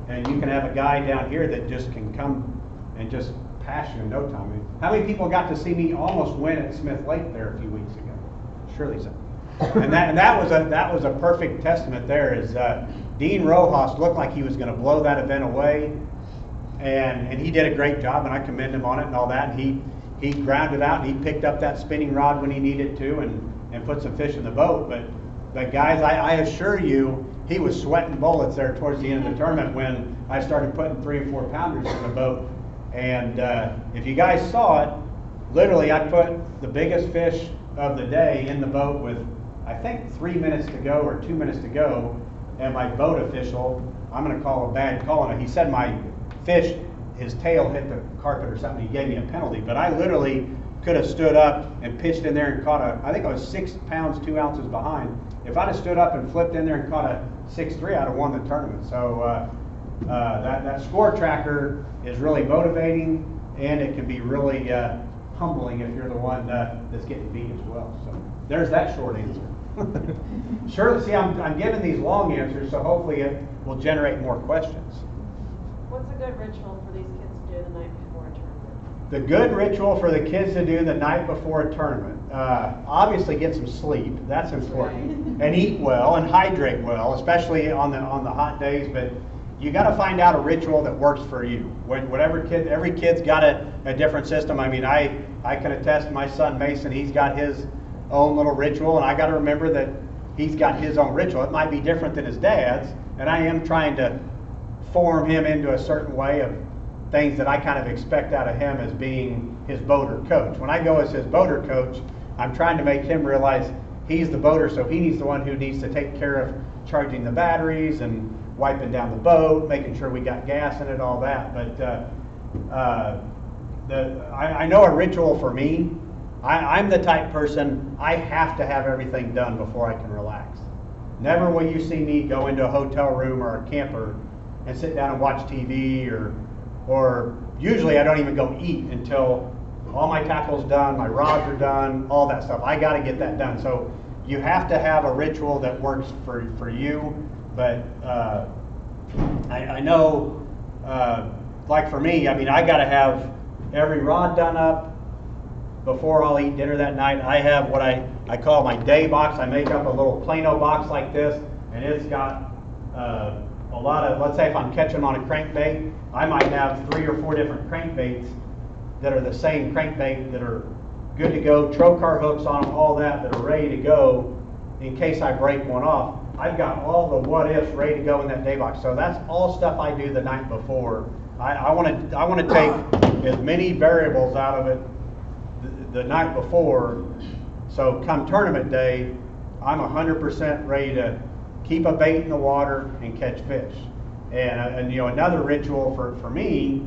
[SPEAKER 1] and you can have a guy down here that just can come and just pass you in no time. How many people got to see me almost win at Smith Lake there a few weeks ago? Surely so. And that was a perfect testament there. Is Dean Rojas looked like he was going to blow that event away. and he did a great job, and I commend him on it and all that. And he grounded out, and he picked up that spinning rod when he needed to, and put some fish in the boat. But guys, I assure you, he was sweating bullets there towards the end of the tournament when I started putting 3 and 4 pounders in the boat. And if you guys saw it, literally I put the biggest fish of the day in the boat with, I think, 3 minutes to go or 2 minutes to go, and my boat official, I'm going to call a bad call on it. He said my fish, his tail hit the carpet or something. He gave me a penalty, but I literally could have stood up and pitched in there and caught I think I was 6 pounds 2 ounces behind. If I'd have stood up and flipped in there and caught a 6.3, I'd have won the tournament. So that score tracker is really motivating, and it can be really humbling if you're the one that's getting beat as well. So there's that short answer. Sure. See, I'm giving these long answers, so hopefully it will generate more questions.
[SPEAKER 4] What's a good ritual for these kids to do the night before a tournament?
[SPEAKER 1] The good ritual for the kids to do the night before a tournament, obviously get some sleep. That's important, and eat well and hydrate well, especially on the hot days. But you got to find out a ritual that works for you. Whatever kid, every kid's got a different system. I mean, I can attest. My son Mason, he's got his own little ritual, and I got to remember that he's got his own ritual. It might be different than his dad's, and I am trying to form him into a certain way of things that I kind of expect out of him as being his boater coach. When I go as his boater coach, I'm trying to make him realize he's the boater, so he's the one who needs to take care of charging the batteries and wiping down the boat, making sure we got gas in it, all that. But I know a ritual for me. I'm the type person, I have to have everything done before I can relax. Never will you see me go into a hotel room or a camper and sit down and watch TV, or usually I don't even go eat until all my tackle's done, my rods are done, all that stuff. I got to get that done. So you have to have a ritual that works for you. But I know, like for me, I mean, I got to have every rod done up before I'll eat dinner that night. I have what I call my day box. I make up a little Plano box like this, and it's got a lot of, let's say if I'm catching on a crankbait, I might have 3 or 4 different crankbaits that are the same crankbait that are good to go, trocar hooks on them, all that are ready to go in case I break one off. I've got all the what ifs ready to go in that day box. So that's all stuff I do the night before. I want to take as many variables out of it the night before, so come tournament day, I'm 100% ready to keep a bait in the water and catch fish. And you know, another ritual for me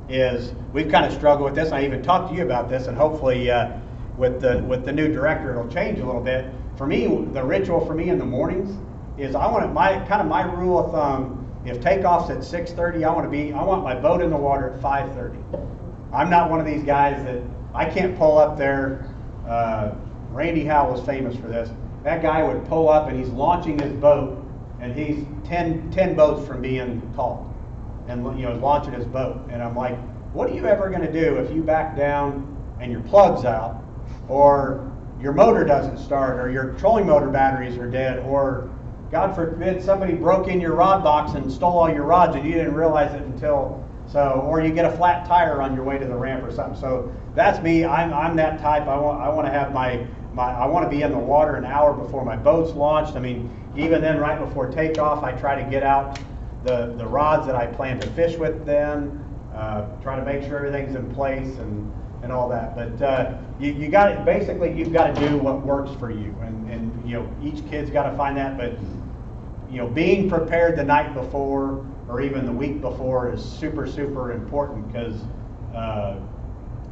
[SPEAKER 1] is, we've kind of struggled with this. I even talked to you about this, and hopefully with the new director it'll change a little bit. For me, the ritual for me in the mornings is I want my rule of thumb. If takeoff's at 6:30, I want my boat in the water at 5:30. I'm not one of these guys that I can't pull up there. Randy Howell was famous for this. That guy would pull up and he's launching his boat, and he's 10 boats from being called, and you know, launching his boat. And I'm like, what are you ever going to do if you back down and your plug's out, or your motor doesn't start, or your trolling motor batteries are dead, or God forbid somebody broke in your rod box and stole all your rods and you didn't realize it until or you get a flat tire on your way to the ramp or something. So that's me. I'm that type. I want to have I want to be in the water an hour before my boat's launched. I mean, even then, right before takeoff, I try to get out the rods that I plan to fish with then, try to make sure everything's in place and all that. But you've got to do what works for you, and you know, each kid's got to find that. But you know, being prepared the night before or even the week before is super important, because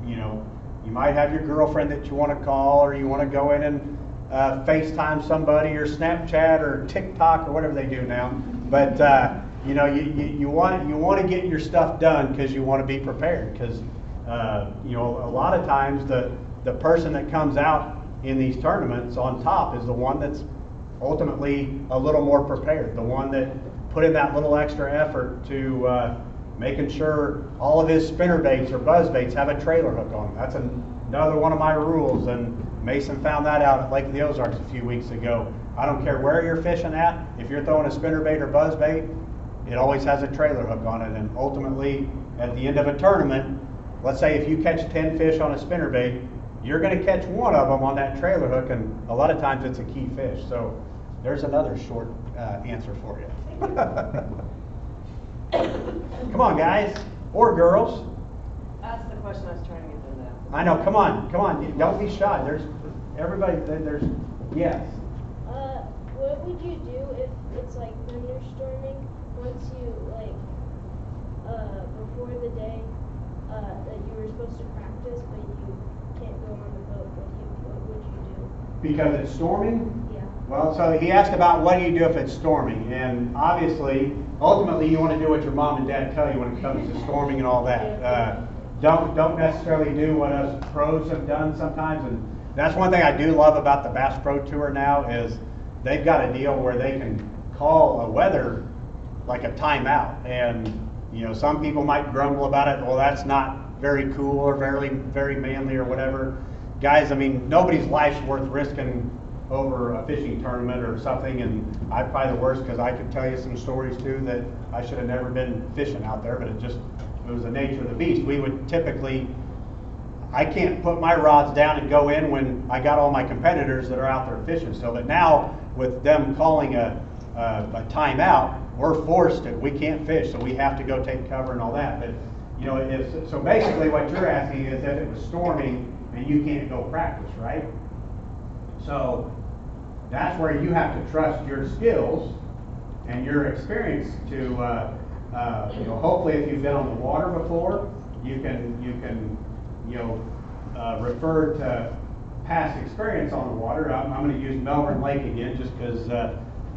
[SPEAKER 1] you know, you might have your girlfriend that you want to call, or you want to go in and FaceTime somebody, or Snapchat or TikTok or whatever they do now. But you know, you want to get your stuff done because you want to be prepared, because you know, a lot of times the person that comes out in these tournaments on top is the one that's ultimately a little more prepared, the one that put in that little extra effort to making sure all of his spinner baits or buzz baits have a trailer hook on them. That's another one of my rules, and Mason found that out at Lake of the Ozarks a few weeks ago. I don't care where you're fishing at, if you're throwing a spinner bait or buzz bait, it always has a trailer hook on it, and ultimately at the end of a tournament, let's say if you catch 10 fish on a spinnerbait, you're going to catch one of them on that trailer hook, and a lot of times it's a key fish. So there's another short answer for you. Come on, guys, or girls.
[SPEAKER 4] That's the question I was trying to get them to.
[SPEAKER 1] I know, come on, don't be shy. There's everybody, yes.
[SPEAKER 6] What would you do if it's like thunderstorming once you before the day that you were supposed to practice, but you can't go on the boat? What would you do?
[SPEAKER 1] Because it's storming?
[SPEAKER 6] Yeah.
[SPEAKER 1] Well, so he asked about what do you do if it's storming, and obviously, ultimately, you want to do what your mom and dad tell you when it comes to storming and all that. Don't necessarily do what us pros have done sometimes, and that's one thing I do love about the Bass Pro Tour now is they've got a deal where they can call a weather like a timeout, and some people might grumble about it. Well, that's not very cool or very manly or whatever. Guys, I mean, nobody's life's worth risking over a fishing tournament or something, and I'm probably the worst because I could tell you some stories too that I should have never been fishing out there, but it was the nature of the beast. We would typically, I can't put my rods down and go in when I got all my competitors that are out there fishing. So that now with them calling a timeout, we're forced to, we can't fish, so we have to go take cover and all that. But so basically what you're asking is if it was storming and you can't go practice, right? So that's where you have to trust your skills and your experience to, hopefully if you've been on the water before, you can refer to past experience on the water. I'm going to use Melbourne Lake again just because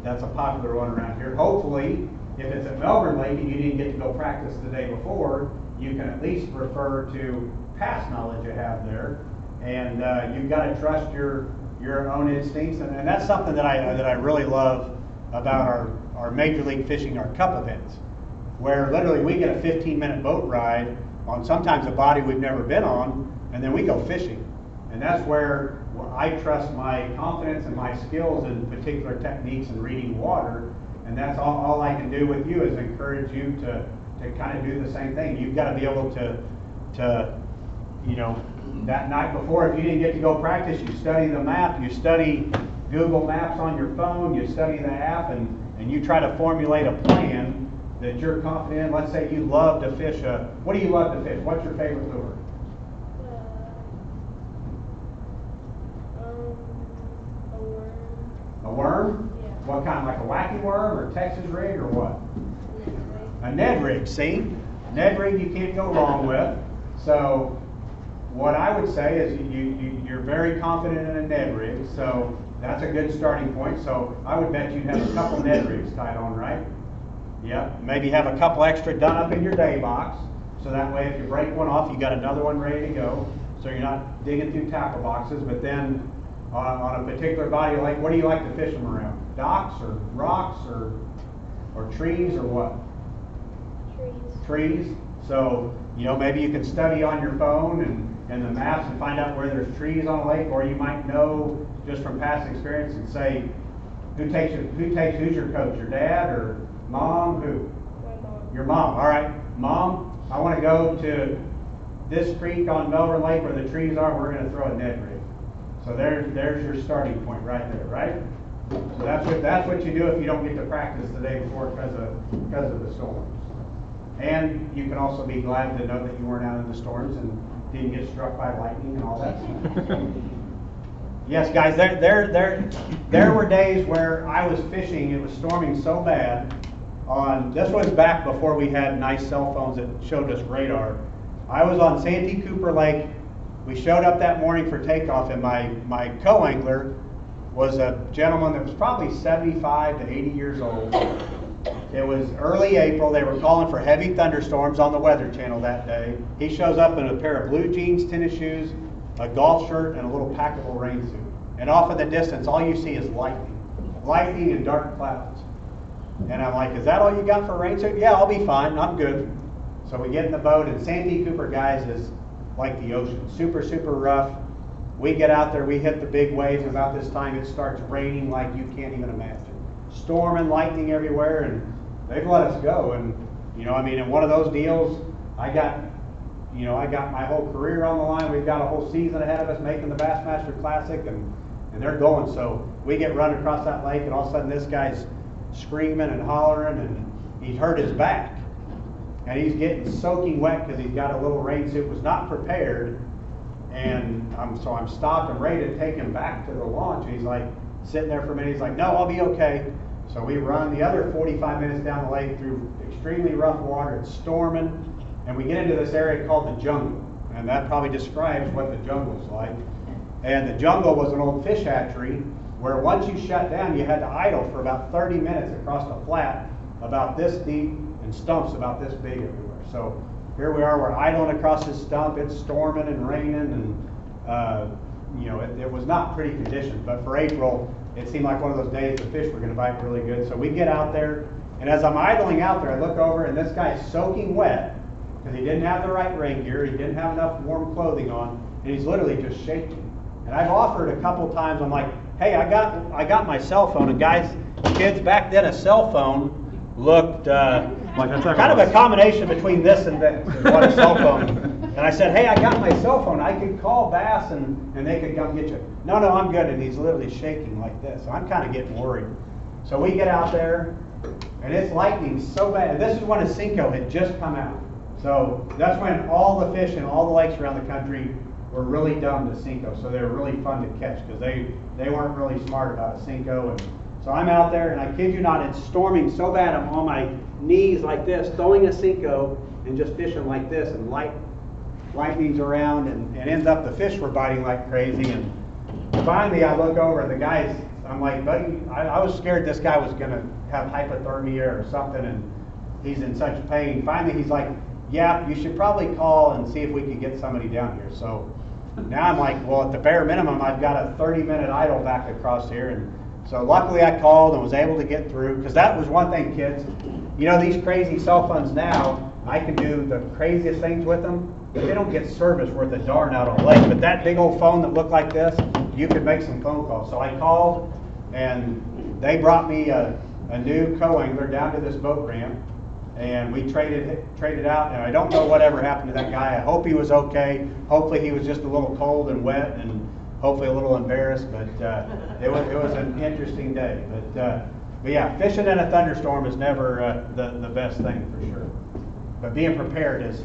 [SPEAKER 1] that's a popular one around here. Hopefully, if it's at Melbourne Lake and you didn't get to go practice the day before, you can at least refer to past knowledge you have there. And you've got to trust your own instincts, and that's something that I really love about our Major League Fishing, our Cup events, where literally we get a 15-minute boat ride on sometimes a body we've never been on, and then we go fishing. And that's where I trust my confidence and my skills in particular techniques and reading water, and that's all I can do with you is encourage you to kind of do the same thing. You've got to be able to that night before, if you didn't get to go practice, you study the map, you study Google Maps on your phone, you study the app, and you try to formulate a plan that you're confident in. Let's say you love to fish what do you love to fish? What's your favorite lure?
[SPEAKER 6] A worm.
[SPEAKER 1] A worm?
[SPEAKER 6] Yeah.
[SPEAKER 1] What kind, like a wacky worm or Texas rig or what? A Ned rig, see? Ned rig you can't go wrong with. So what I would say is you're very confident in a Ned rig, so that's a good starting point. So I would bet you'd have a couple Ned rigs tied on, right? Yeah, maybe have a couple extra done up in your day box, so that way if you break one off, you got another one ready to go. So you're not digging through tackle boxes, but then on a particular body of lake, what do you like to fish them around? Docks or rocks or trees or what? Trees. So, maybe you can study on your phone and the maps and find out where there's trees on a lake, or you might know just from past experience and say, who's your coach? Your dad or mom? Who?
[SPEAKER 6] My mom.
[SPEAKER 1] Your mom. All right, Mom, I want to go to this creek on Melbourne Lake where the trees are. We're going to throw a Ned rig. So there's your starting point right there, right? So that's what you do if you don't get to practice the day before because of the storms. And you can also be glad to know that you weren't out in the storms and didn't get struck by lightning and all that stuff. Yes, guys, there were days where I was fishing, it was storming so bad. This was back before we had nice cell phones that showed us radar. I was on Santee Cooper Lake. We showed up that morning for takeoff, and my co-angler was a gentleman that was probably 75 to 80 years old. It was early April. They were calling for heavy thunderstorms on the Weather Channel that day. He shows up in a pair of blue jeans, tennis shoes, a golf shirt, and a little packable rain suit. And off in the distance, all you see is lightning and dark clouds. And I'm like, is that all you got for a rain suit? Yeah, I'll be fine. I'm good. So we get in the boat, and Santee Cooper, guys, is like the ocean. Super, super rough. We get out there, we hit the big waves. About this time, it starts raining like you can't even imagine. Storm and lightning everywhere, and they've let us go. And, in one of those deals, I got my whole career on the line. We've got a whole season ahead of us making the Bassmaster Classic, and they're going. So we get run across that lake, and all of a sudden this guy's screaming and hollering, and he's hurt his back. And he's getting soaking wet because he's got a little rain suit, was not prepared. And so I'm stopped and ready to take him back to the launch. And he's like sitting there for a minute. He's like, no, I'll be okay. So we run the other 45 minutes down the lake through extremely rough water. It's storming. And we get into this area called the jungle. And that probably describes what the jungle's like. And the jungle was an old fish hatchery where once you shut down, you had to idle for about 30 minutes across a flat about this deep and stumps about this big everywhere. So here we are, we're idling across this stump. It's storming and raining, and it was not pretty conditions. But for April, it seemed like one of those days the fish were going to bite really good. So we get out there, and as I'm idling out there, I look over, and this guy's soaking wet because he didn't have the right rain gear, he didn't have enough warm clothing on, and he's literally just shaking. And I've offered a couple times, I'm like, hey, I got my cell phone, and guys, kids, back then a cell phone looked kind of a combination between this and this, is what a cell phone. And I said, hey, I got my cell phone. I could call Bass and they could come get you. No, I'm good. And he's literally shaking like this. So I'm kind of getting worried. So we get out there, and it's lightning so bad. And this is when a Cinco had just come out. So that's when all the fish in all the lakes around the country were really dumb to Cinco. So they were really fun to catch because they weren't really smart about a Cinco. And so I'm out there, and I kid you not, it's storming so bad I'm on my knees like this, throwing a Cinco and just fishing like this, and lightning's around, and ends up the fish were biting like crazy. And finally I look over, and the guys, I'm like, buddy, I was scared this guy was going to have hypothermia or something, and he's in such pain. Finally he's like, yeah, you should probably call and see if we could get somebody down here. So now I'm like, well, at the bare minimum, I've got a 30-minute idle back across here. And so luckily I called and was able to get through, because that was one thing, kids. You know, these crazy cell phones now, I can do the craziest things with them, but they don't get service worth a darn out on the lake. But that big old phone that looked like this, you could make some phone calls. So I called, and they brought me a new co-angler down to this boat ramp, and we traded out. And I don't know whatever happened to that guy. I hope he was okay. Hopefully he was just a little cold and wet, and hopefully a little embarrassed. But it was an interesting day. But yeah, fishing in a thunderstorm is never the best thing for sure. But being prepared it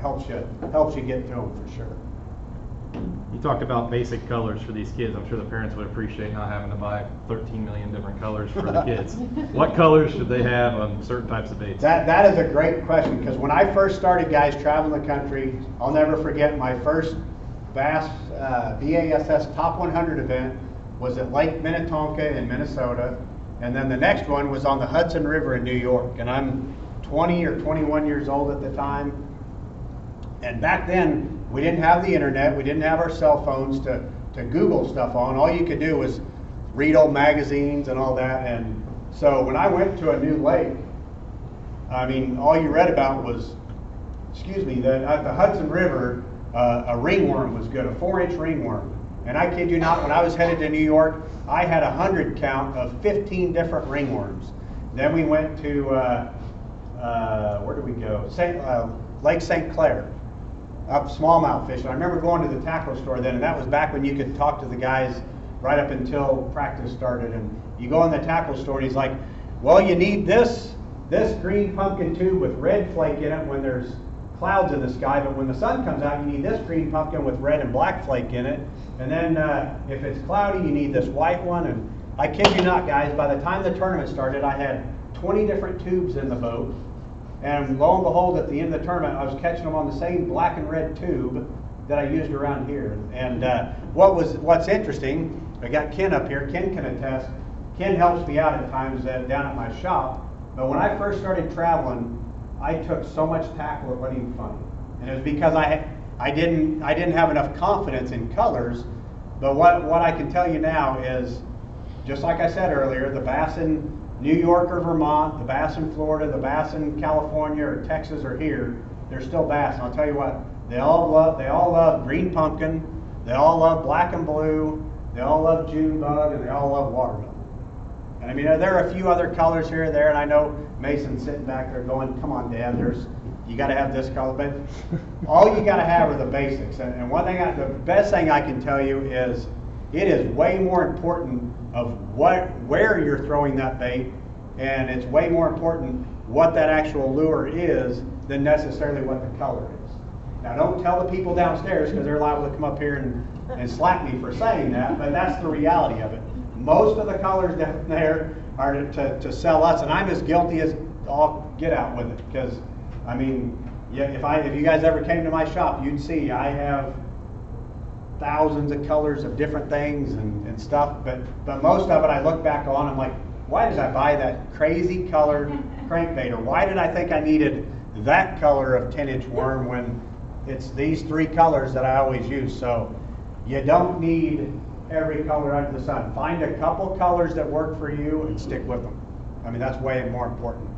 [SPEAKER 1] helps you get through them for sure.
[SPEAKER 7] You talked about basic colors for these kids. I'm sure the parents would appreciate not having to buy 13 million different colors for the kids. What colors should they have on certain types of baits?
[SPEAKER 1] That is a great question, because when I first started, guys, traveling the country, I'll never forget my first Bass BASS Top 100 event was at Lake Minnetonka in Minnesota, and then the next one was on the Hudson River in New York. And I'm 20 or 21 years old at the time, and back then we didn't have the internet, we didn't have our cell phones to Google stuff on. All you could do was read old magazines and all that. And so when I went to a new lake, I mean, all you read about was, that at the Hudson River, a ringworm was good, a 4-inch ringworm. And I kid you not, when I was headed to New York, I had 100 count of 15 different ringworms. Then we went to, where did we go? Lake St. Clair, up smallmouth fishing. I remember going to the tackle store then, and that was back when you could talk to the guys right up until practice started. And you go in the tackle store, and he's like, well, you need this green pumpkin tube with red flake in it when there's clouds in the sky, but when the sun comes out, you need this green pumpkin with red and black flake in it. And then if it's cloudy, you need this white one. And I kid you not, guys, by the time the tournament started, I had 20 different tubes in the boat. And lo and behold, at the end of the tournament, I was catching them on the same black and red tube that I used around here. And what's interesting, I got Ken up here. Ken can attest. Ken helps me out at times down at my shop. But when I first started traveling, I took so much tackle it wasn't even funny. And it was because I didn't have enough confidence in colors. But what I can tell you now is, just like I said earlier, the bass in New York or Vermont, the bass in Florida, the bass in California or Texas or here, they're still bass. And I'll tell you what, they all love green pumpkin, they all love black and blue, they all love June bug, and they all love watermelon. And I mean, there are a few other colors here or there, and I know Mason's sitting back there going, come on, Dad, you gotta have this color, but all you gotta have are the basics. And one thing, the best thing I can tell you is, it is way more important of where you're throwing that bait, and it's way more important what that actual lure is than necessarily what the color is. Now, don't tell the people downstairs, because they're liable to come up here and slap me for saying that, but that's the reality of it. Most of the colors down there are to sell us, and I'm as guilty as all get out with it, because I mean, yeah, if you guys ever came to my shop, you'd see I have thousands of colors of different things and stuff, but most of it I look back on, I'm like, why did I buy that crazy colored crankbait, or why did I think I needed that color of 10-inch worm when it's these 3 colors that I always use? So you don't need every color under the sun. Find a couple colors that work for you and stick with them. I mean, that's way more important.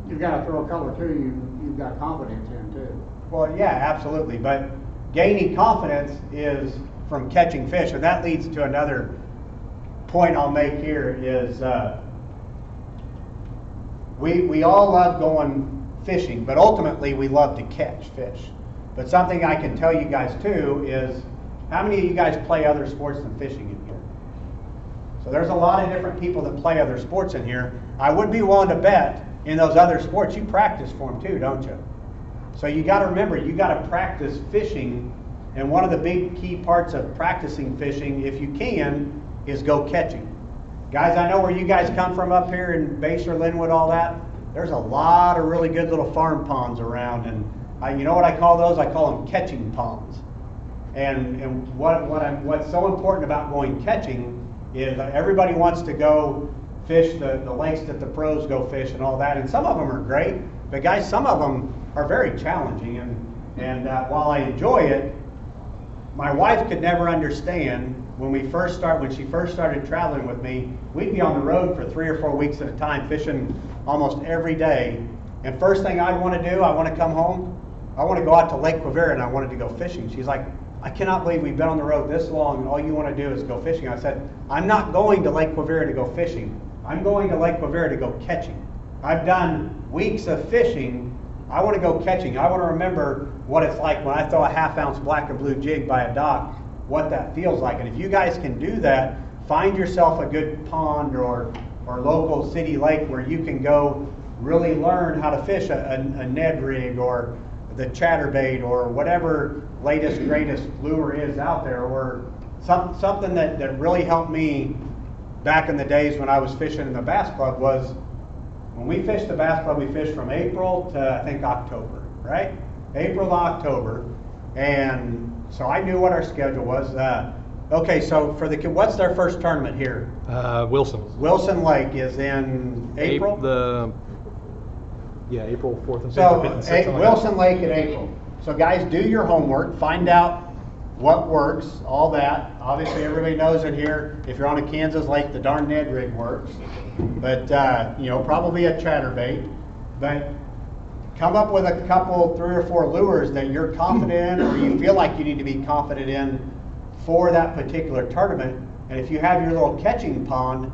[SPEAKER 8] You've got to throw a color too you've got confidence in too.
[SPEAKER 1] Well, yeah, absolutely. But gaining confidence is from catching fish, and that leads to another point I'll make here is we all love going fishing, but ultimately we love to catch fish. But something I can tell you guys too is, how many of you guys play other sports than fishing in here? So there's a lot of different people that play other sports in here. I would be willing to bet in those other sports you practice for them too, don't you? So you got to remember, you got to practice fishing, and one of the big key parts of practicing fishing, if you can, is go catching. Guys, I know where you guys come from up here in Basehor, Linwood, all that. There's a lot of really good little farm ponds around, and you know what I call those? I call them catching ponds. And what's so important about going catching is everybody wants to go fish the lakes that the pros go fish and all that, and some of them are great, but guys, some of them are very challenging, and while I enjoy it, my wife could never understand when she first started traveling with me. We'd be on the road for 3 or 4 weeks at a time, fishing almost every day, and first thing I want to do, I want to come home, I want to go out to Lake Quivira, and I wanted to go fishing. She's like, I cannot believe we've been on the road this long and all you want to do is go fishing. I said, I'm not going to Lake Quivira to go fishing. I'm going to Lake Quivira to go catching. I've done weeks of fishing. I want to go catching. I want to remember what it's like when I throw a 1/2 ounce black and blue jig by a dock, what that feels like. And if you guys can do that, find yourself a good pond or local city lake where you can go really learn how to fish a Ned rig or the chatterbait or whatever latest, greatest lure is out there, or something that really helped me back in the days when I was fishing in the Bass Club was, when we fished the Bass Club, we fished from April to, I think, October, right? April to October. And so I knew what our schedule was. Okay, so for the what's their first tournament here?
[SPEAKER 7] Wilson.
[SPEAKER 1] Wilson Lake is in April?
[SPEAKER 7] April 4th and 5th.
[SPEAKER 1] So
[SPEAKER 7] 5th and 6th.
[SPEAKER 1] Wilson Lake in April. So guys, do your homework, find out what works, all that. Obviously everybody knows it here, if you're on a Kansas lake, the darn Ned rig works. But probably a chatterbait. But come up with a couple, 3 or 4 lures that you're confident in, or you feel like you need to be confident in for that particular tournament. And if you have your little catching pond,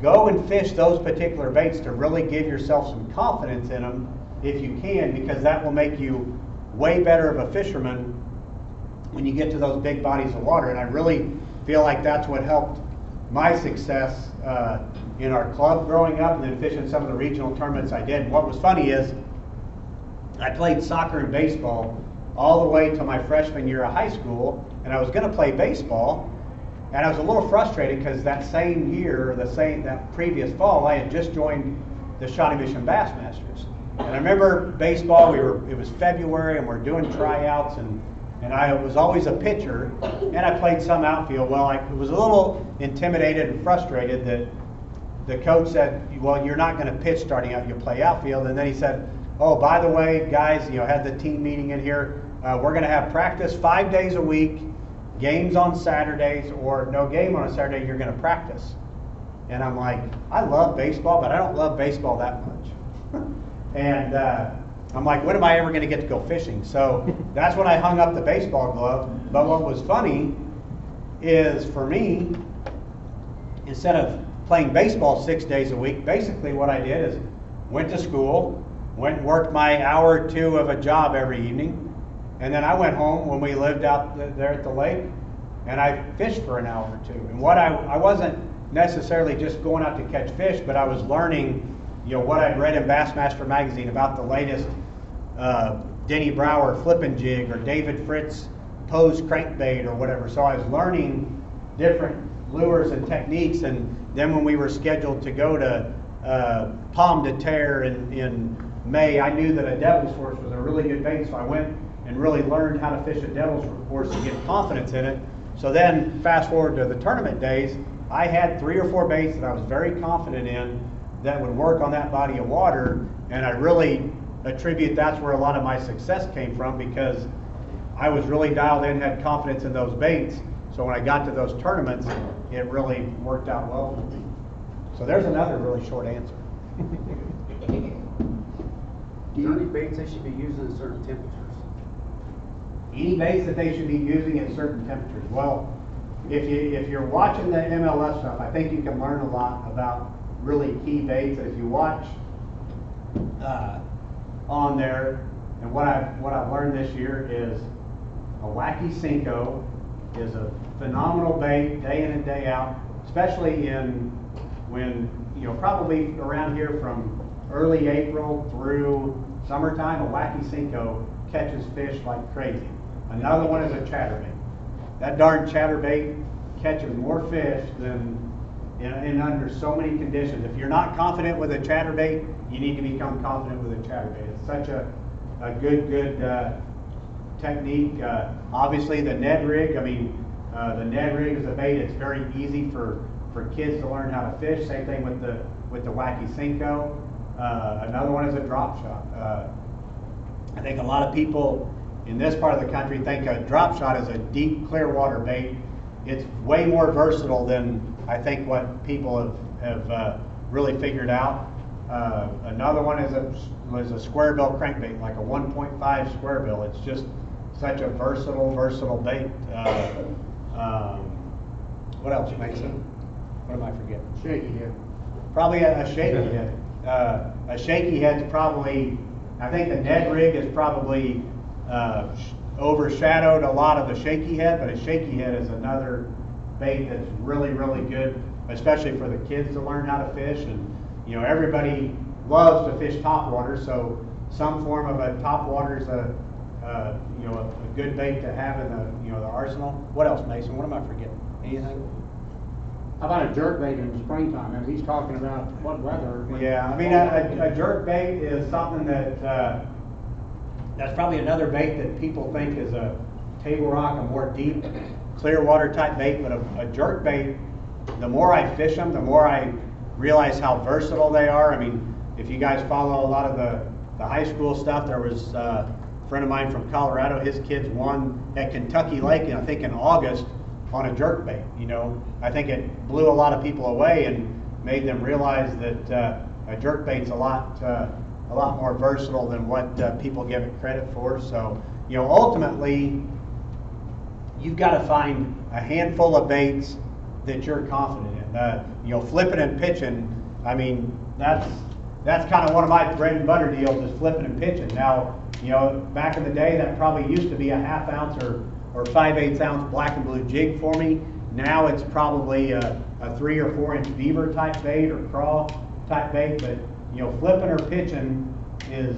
[SPEAKER 1] go and fish those particular baits to really give yourself some confidence in them if you can, because that will make you way better of a fisherman when you get to those big bodies of water. And I really feel like that's what helped my success in our club growing up, and then fishing some of the regional tournaments I did. And what was funny is I played soccer and baseball all the way to my freshman year of high school, and I was going to play baseball, and I was a little frustrated because that same year, that previous fall, I had just joined the Shawnee Mission Bassmasters. And I remember baseball, it was February, and we're doing tryouts, and I was always a pitcher, and I played some outfield. Well, I was a little intimidated and frustrated that the coach said, well, you're not going to pitch starting out, you play outfield. And then he said, oh, by the way, guys, had the team meeting in here. We're going to have practice 5 days a week, games on Saturdays, or no game on a Saturday, you're going to practice. And I'm like, I love baseball, but I don't love baseball that much. And I'm like, when am I ever going to get to go fishing? So that's when I hung up the baseball glove. But what was funny is, for me, instead of playing baseball 6 days a week, basically what I did is went to school, went and worked my hour or two of a job every evening, and then I went home when we lived out there at the lake, and I fished for an hour or two. And what I wasn't necessarily just going out to catch fish, but I was learning, you know, what I'd read in Bassmaster magazine about the latest Denny Brower flipping jig or David Fritz pose crankbait or whatever. So I was learning different lures and techniques, and then when we were scheduled to go to Pomme de Terre in May, I knew that a devil's force was a really good bait, so I went and really learned how to fish a devil's force to get confidence in it. So then fast forward to the tournament days, I had 3 or 4 baits that I was very confident in that would work on that body of water, and I really attribute that's where a lot of my success came from, because I was really dialed in, had confidence in those baits. So when I got to those tournaments, it really worked out well for me. So there's another really short answer.
[SPEAKER 3] Do you any baits they should be using at certain temperatures?
[SPEAKER 1] Any baits that they should be using at certain temperatures? Well, if you're watching the MLF stuff, I think you can learn a lot about really key baits. If you watch on there, and what I've learned this year is a wacky Cinco is a phenomenal bait day in and day out, especially when you know, probably around here from early April through summertime. A wacky Cinco catches fish like crazy. Another one is a chatterbait. That darn chatterbait catches more fish than in under so many conditions. If you're not confident with a chatterbait, you need to become confident with a chatterbait. It's such a good technique. Obviously the Ned rig, I mean, the Ned rig is a bait. It's very easy for kids to learn how to fish. Same thing with the wacky Cinco. Another one is a drop shot. I think a lot of people in this part of the country think a drop shot is a deep, clear water bait. It's way more versatile than I think what people have really figured out. Another one is a square bill crankbait, like a 1.5 square bill. It's just such a versatile bait. What else, Mason? What am I forgetting?
[SPEAKER 8] Shaky head.
[SPEAKER 1] Probably a shaky head. A shaky head's probably, I think the Ned rig is probably overshadowed a lot of the shaky head, but a shaky head is another bait that's really good, especially for the kids to learn how to fish. And you know, everybody loves to fish topwater, so some form of a topwater is a good bait to have in the the arsenal. What else, Mason? What am I forgetting? Anything?
[SPEAKER 8] How about a jerk bait in the springtime? And he's talking about what weather.
[SPEAKER 1] Yeah, I mean, a jerk bait is something that that's probably another bait that people think is a table rock, a more deep, clear water type bait. But a jerk bait, the more I fish them, the more I realize how versatile they are. I mean, if you guys follow a lot of the high school stuff, there was a friend of mine from Colorado. His kids won at Kentucky Lake, I think in August, on a jerk bait. You know, I think it blew a lot of people away and made them realize that a jerk bait's a lot more versatile than what people give it credit for. So, you know, ultimately, you've got to find a handful of baits that you're confident in. You know, flipping and pitching, I mean, that's kind of one of my bread and butter deals, is flipping and pitching. Now, you know, back in the day, that probably used to be a 1/2 ounce or 5/8 ounce black and blue jig for me. Now it's probably a 3 or 4 inch beaver type bait or craw type bait. But you know, flipping or pitching is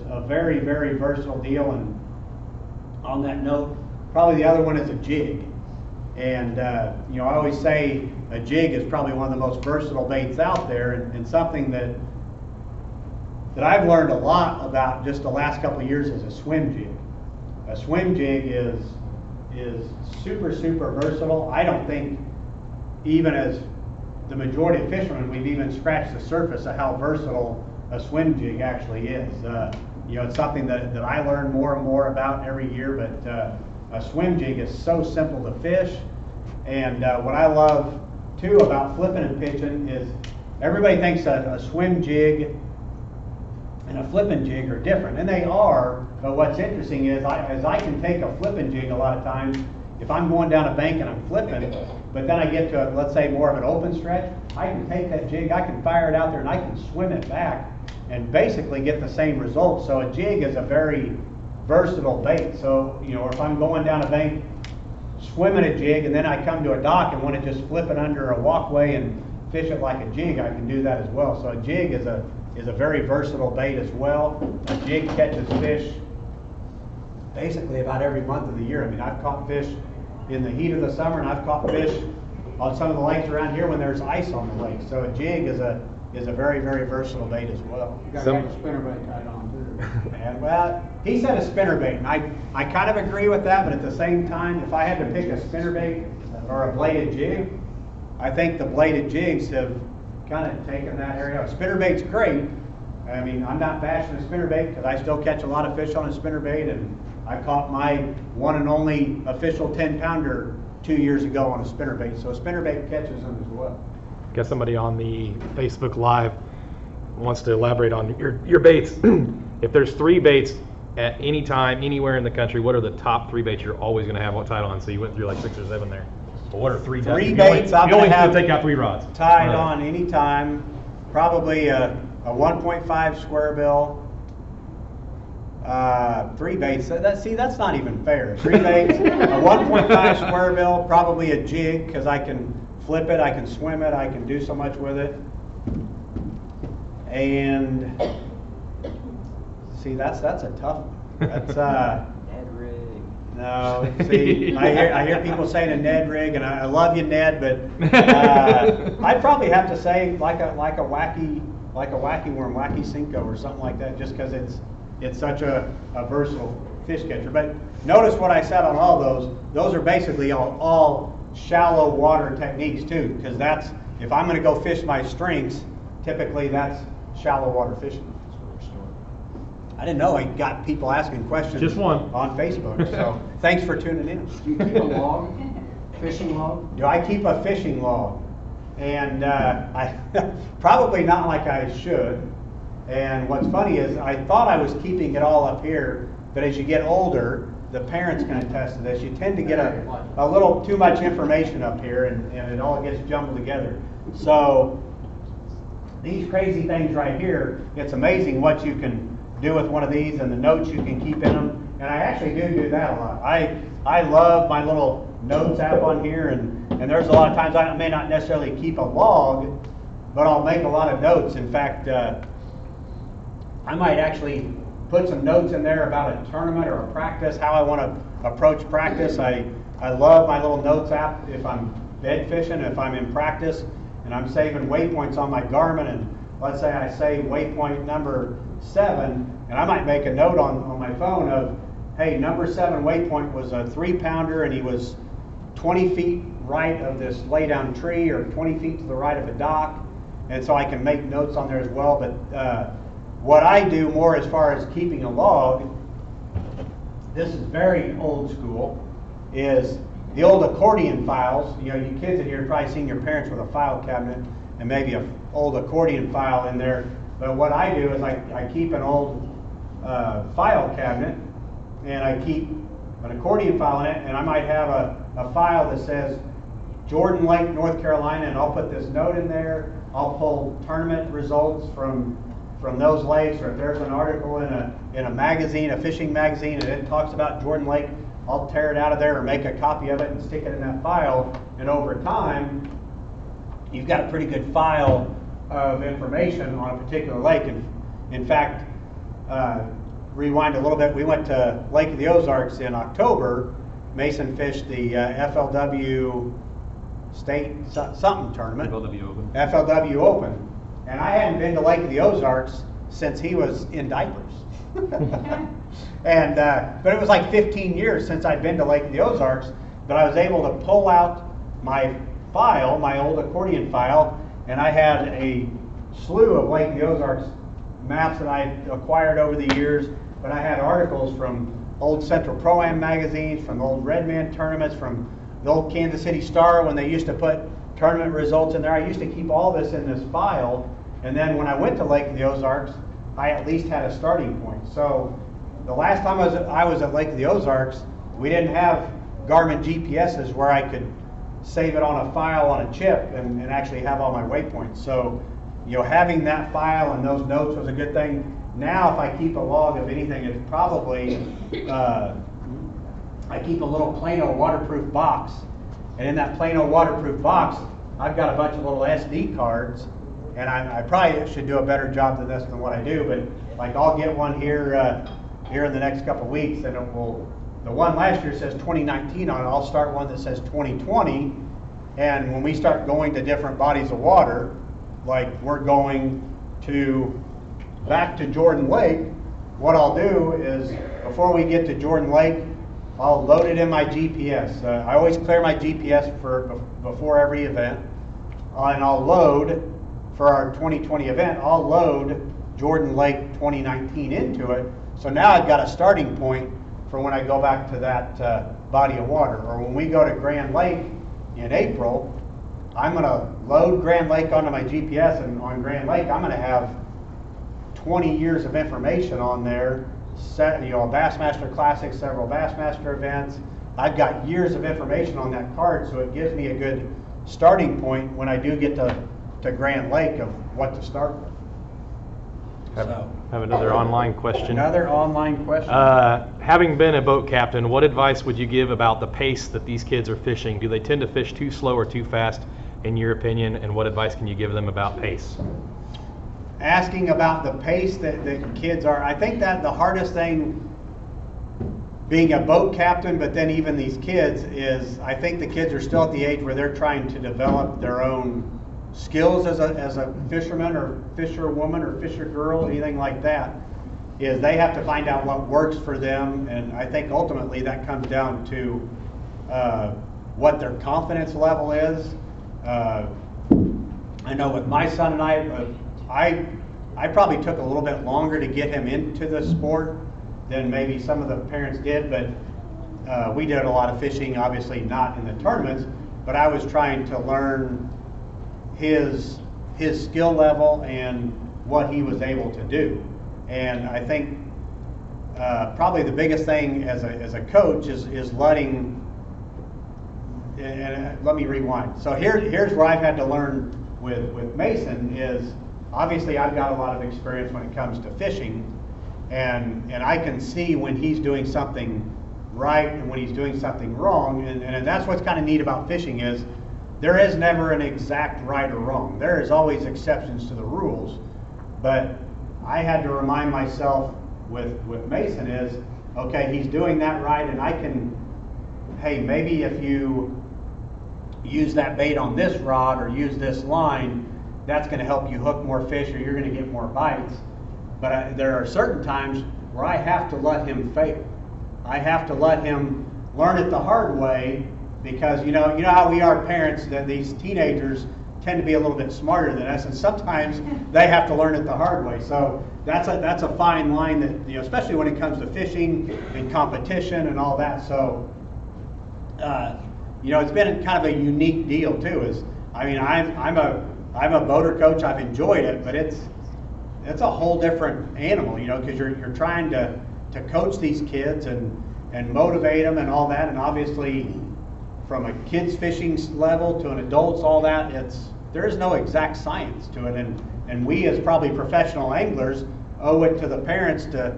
[SPEAKER 1] a very versatile deal. And on that note, probably the other one is a jig. And you know, I always say a jig is probably one of the most versatile baits out there, and something that I've learned a lot about just the last couple of years is a swim jig. A swim jig is super versatile. I don't think, even as the majority of fishermen, we've even scratched the surface of how versatile a swim jig actually is. You know, it's something that I learn more and more about every year, but a swim jig is so simple to fish. And what I love too about flipping and pitching is everybody thinks a swim jig and a flipping jig are different, and they are. But what's interesting is I can take a flipping jig a lot of times if I'm going down a bank and I'm flipping, but then I get to, let's say, more of an open stretch. I can take that jig, I can fire it out there, and I can swim it back and basically get the same results. So a jig is a very versatile bait. So, you know, if I'm going down a bank swimming a jig and then I come to a dock and want to just flip it under a walkway and fish it like a jig, I can do that as well. So a jig is a very versatile bait as well. A jig catches fish basically about every month of the year. I mean, I've caught fish in the heat of the summer, and I've caught fish on some of the lakes around here when there's ice on the lake. So a jig is a very, very versatile bait as well.
[SPEAKER 8] You gotta have a spinnerbait tied on too.
[SPEAKER 1] And well, he said a spinnerbait, and I kind of agree with that, but at the same time, if I had to pick a spinnerbait or a bladed jig, I think the bladed jigs have kind of taken that area. A spinnerbait's great. I mean, I'm not bashing a spinnerbait because I still catch a lot of fish on a spinnerbait, and I caught my one and only official 10-pounder 2 years ago on a spinnerbait. So a spinnerbait catches them as well.
[SPEAKER 7] Got somebody on the Facebook Live wants to elaborate on your baits. If there's 3 baits at any time, anywhere in the country, what are the top 3 baits you're always going to have tied on? So you went through like 6 or 7 there. But what are 3?
[SPEAKER 1] 3 baits I'm going to have
[SPEAKER 7] take out 3 rods.
[SPEAKER 1] tied on anytime. Probably a 1.5 square bill. 3 baits. See, that's not even fair. 3 baits, a 1.5 square bill, probably a jig because I can flip it, I can swim it, I can do so much with it. And see, that's a tough one. That's
[SPEAKER 4] Ned rig.
[SPEAKER 1] no. See, I hear people saying a Ned rig, and I love you, Ned, but I'd probably have to say like a wacky worm, wacky Cinco or something like that, just because it's such a versatile fish catcher. But notice what I said on all those. Those are basically all shallow water techniques too, because that's, if I'm going to go fish my strengths, typically that's shallow water fishing. I didn't know I got people asking questions
[SPEAKER 7] Just one.
[SPEAKER 1] on Facebook, so thanks for tuning in.
[SPEAKER 8] Do you keep a log, fishing log?
[SPEAKER 1] Do I keep a fishing log? And I probably not like I should. And what's funny is I thought I was keeping it all up here, but as you get older, the parents can attest to this, you tend to get a little too much information up here, and it all gets jumbled together. So these crazy things right here, it's amazing what you can do with one of these and the notes you can keep in them. And I actually do that a lot. I love my little notes app on here, and there's a lot of times I may not necessarily keep a log, but I'll make a lot of notes. In fact, I might actually put some notes in there about a tournament or a practice, how I want to approach practice. I love my little notes app if I'm bed fishing, if I'm in practice, and I'm saving waypoints on my Garmin, and let's say I say waypoint number 7, and I might make a note on my phone of, hey, number 7 waypoint was a 3-pounder, and he was 20 feet right of this laydown tree or 20 feet to the right of a dock, and so I can make notes on there as well. But what I do more as far as keeping a log, this is very old school, is the old accordion files. You know, you kids in here have probably seen your parents with a file cabinet and maybe an old accordion file in there. But what I do is I keep an old file cabinet, and I keep an accordion file in it, and I might have a file that says Jordan Lake, North Carolina, and I'll put this note in there. I'll pull tournament results from those lakes, or if there's an article in a magazine, a fishing magazine, and it talks about Jordan Lake, I'll tear it out of there or make a copy of it and stick it in that file. And over time, you've got a pretty good file of information on a particular lake. And in fact, rewind a little bit, we went to Lake of the Ozarks in October. Mason fished the FLW State something tournament. FLW Open. And I hadn't been to Lake of the Ozarks since he was in diapers. And but it was like 15 years since I'd been to Lake of the Ozarks, but I was able to pull out my file, my old accordion file, and I had a slew of Lake of the Ozarks maps that I acquired over the years, but I had articles from old Central Pro-Am magazines, from old Redman tournaments, from the old Kansas City Star when they used to put tournament results in there. I used to keep all this in this file, and then when I went to Lake of the Ozarks, I at least had a starting point. So the last time I was at Lake of the Ozarks, we didn't have Garmin GPSs where I could save it on a file on a chip and actually have all my waypoints. So having that file and those notes was a good thing. Now, if I keep a log of anything, it's probably, I keep a little Plano waterproof box. And in that Plano waterproof box, I've got a bunch of little SD cards. And I probably should do a better job than this than what I do, but like I'll get one here in the next couple of weeks, and the one last year says 2019 on it. I'll start one that says 2020, and when we start going to different bodies of water, like we're going back to Jordan Lake, what I'll do is before we get to Jordan Lake, I'll load it in my GPS. I always clear my GPS before every event, and I'll load. For our 2020 event, I'll load Jordan Lake 2019 into it. So now I've got a starting point for when I go back to that body of water. Or when we go to Grand Lake in April, I'm going to load Grand Lake onto my GPS, and on Grand Lake I'm going to have 20 years of information on there. Bassmaster Classic, several Bassmaster events. I've got years of information on that card, so it gives me a good starting point when I do get to Grand Lake of what to start with.
[SPEAKER 7] Have another online question.
[SPEAKER 1] Another online question.
[SPEAKER 7] Having been a boat captain, what advice would you give about the pace that these kids are fishing? Do they tend to fish too slow or too fast, in your opinion? And what advice can you give them about pace?
[SPEAKER 1] Asking about the pace that the kids are, I think that the hardest thing being a boat captain, but then even these kids, is I think the kids are still at the age where they're trying to develop their own skills as a fisherman or fisherwoman or fisher girl, anything like that, is they have to find out what works for them. And I think ultimately that comes down to what their confidence level is. I know with my son and I probably took a little bit longer to get him into the sport than maybe some of the parents did, but we did a lot of fishing, obviously not in the tournaments, but I was trying to learn his skill level and what he was able to do. And I think probably the biggest thing as a coach is letting, and let me rewind. So here's where I've had to learn with Mason is, obviously I've got a lot of experience when it comes to fishing, and I can see when he's doing something right and when he's doing something wrong, and that's what's kind of neat about fishing is there is never an exact right or wrong. There is always exceptions to the rules, but I had to remind myself with Mason is, okay, he's doing that right, and I can, hey, maybe if you use that bait on this rod or use this line, that's going to help you hook more fish or you're going to get more bites. But there are certain times where I have to let him fail. I have to let him learn it the hard way, because you know how we are parents, that these teenagers tend to be a little bit smarter than us, and sometimes they have to learn it the hard way. So that's a fine line that, especially when it comes to fishing and competition and all that. So it's been kind of a unique deal too. I'm a boater coach. I've enjoyed it, but it's a whole different animal, because you're trying to coach these kids and motivate them and all that, and obviously from a kid's fishing level to an adult's, all that, there is no exact science to it, and we as probably professional anglers owe it to the parents to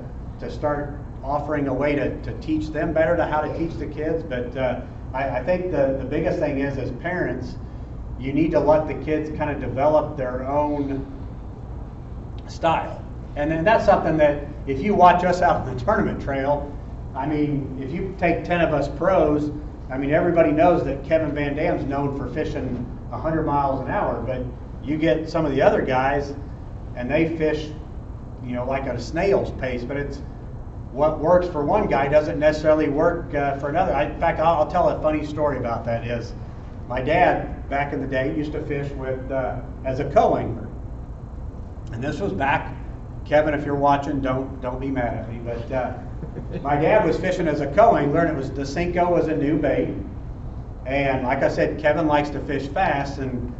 [SPEAKER 1] start offering a way to teach them better, to how to teach the kids. But I think the biggest thing is, as parents, you need to let the kids kind of develop their own style. And then that's something that if you watch us out on the tournament trail, if you take 10 of us pros, everybody knows that Kevin Van Dam's known for fishing 100 miles an hour, but you get some of the other guys and they fish, like at a snail's pace, but it's what works for one guy doesn't necessarily work for another. In fact, I'll tell a funny story about that. Is my dad back in the day used to fish with as a co-angler, and this was back, Kevin, if you're watching, don't be mad at me, but my dad was fishing as a co-angler, and the Cinco was a new bait. And like I said, Kevin likes to fish fast, and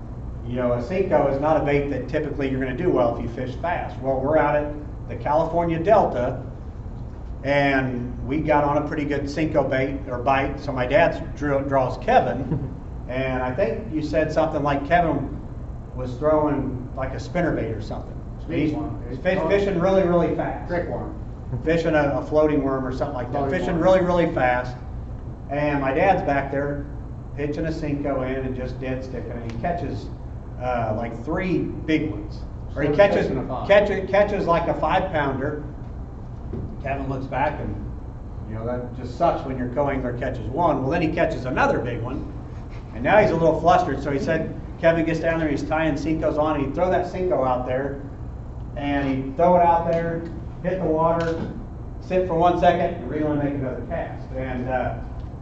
[SPEAKER 1] a Cinco is not a bait that typically you're going to do well if you fish fast. Well, we're out at the California Delta, and we got on a pretty good Cinco bite. So my dad draws Kevin, and I think you said something like, Kevin, was throwing like a spinnerbait or something.
[SPEAKER 8] Speed worm.
[SPEAKER 1] He's fishing really, really fast.
[SPEAKER 8] Trick worm.
[SPEAKER 1] Fishing a floating worm or something like that.
[SPEAKER 8] Floating
[SPEAKER 1] Fishing
[SPEAKER 8] worm.
[SPEAKER 1] really, really fast. And my dad's back there pitching a Cinco in and just dead sticking, and he catches like 3 big ones. Or he
[SPEAKER 8] Seven,
[SPEAKER 1] catches,
[SPEAKER 8] 6 and a 5.
[SPEAKER 1] catches like a 5-pounder. Kevin looks back and, you know, that just sucks when your co-angler catches one. Well, then he catches another big one. And now he's a little flustered, so he said, Kevin gets down there, he's tying Cincos on, and he'd throw that Cinco out there, and he'd throw it out there, hit the water, sit for 1 second, and reel and make another cast. And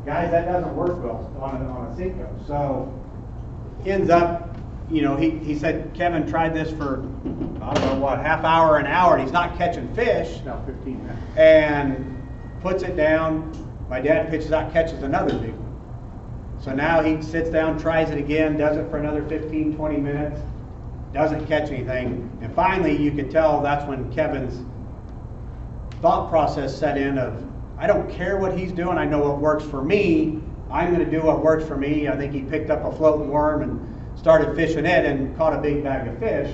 [SPEAKER 1] guys, that doesn't work well on a Cinco. So ends up, you know, he said Kevin tried this for, I don't know what, half hour, an hour, and he's not catching fish.
[SPEAKER 8] About 15 minutes.
[SPEAKER 1] And puts it down. My dad pitches out, catches another big one. So now he sits down, tries it again, does it for another 15, 20 minutes, doesn't catch anything. And finally, you could tell that's when Kevin's thought process set in of, I don't care what he's doing, I know what works for me, I'm going to do what works for me. I think he picked up a floating worm and started fishing it and caught a big bag of fish.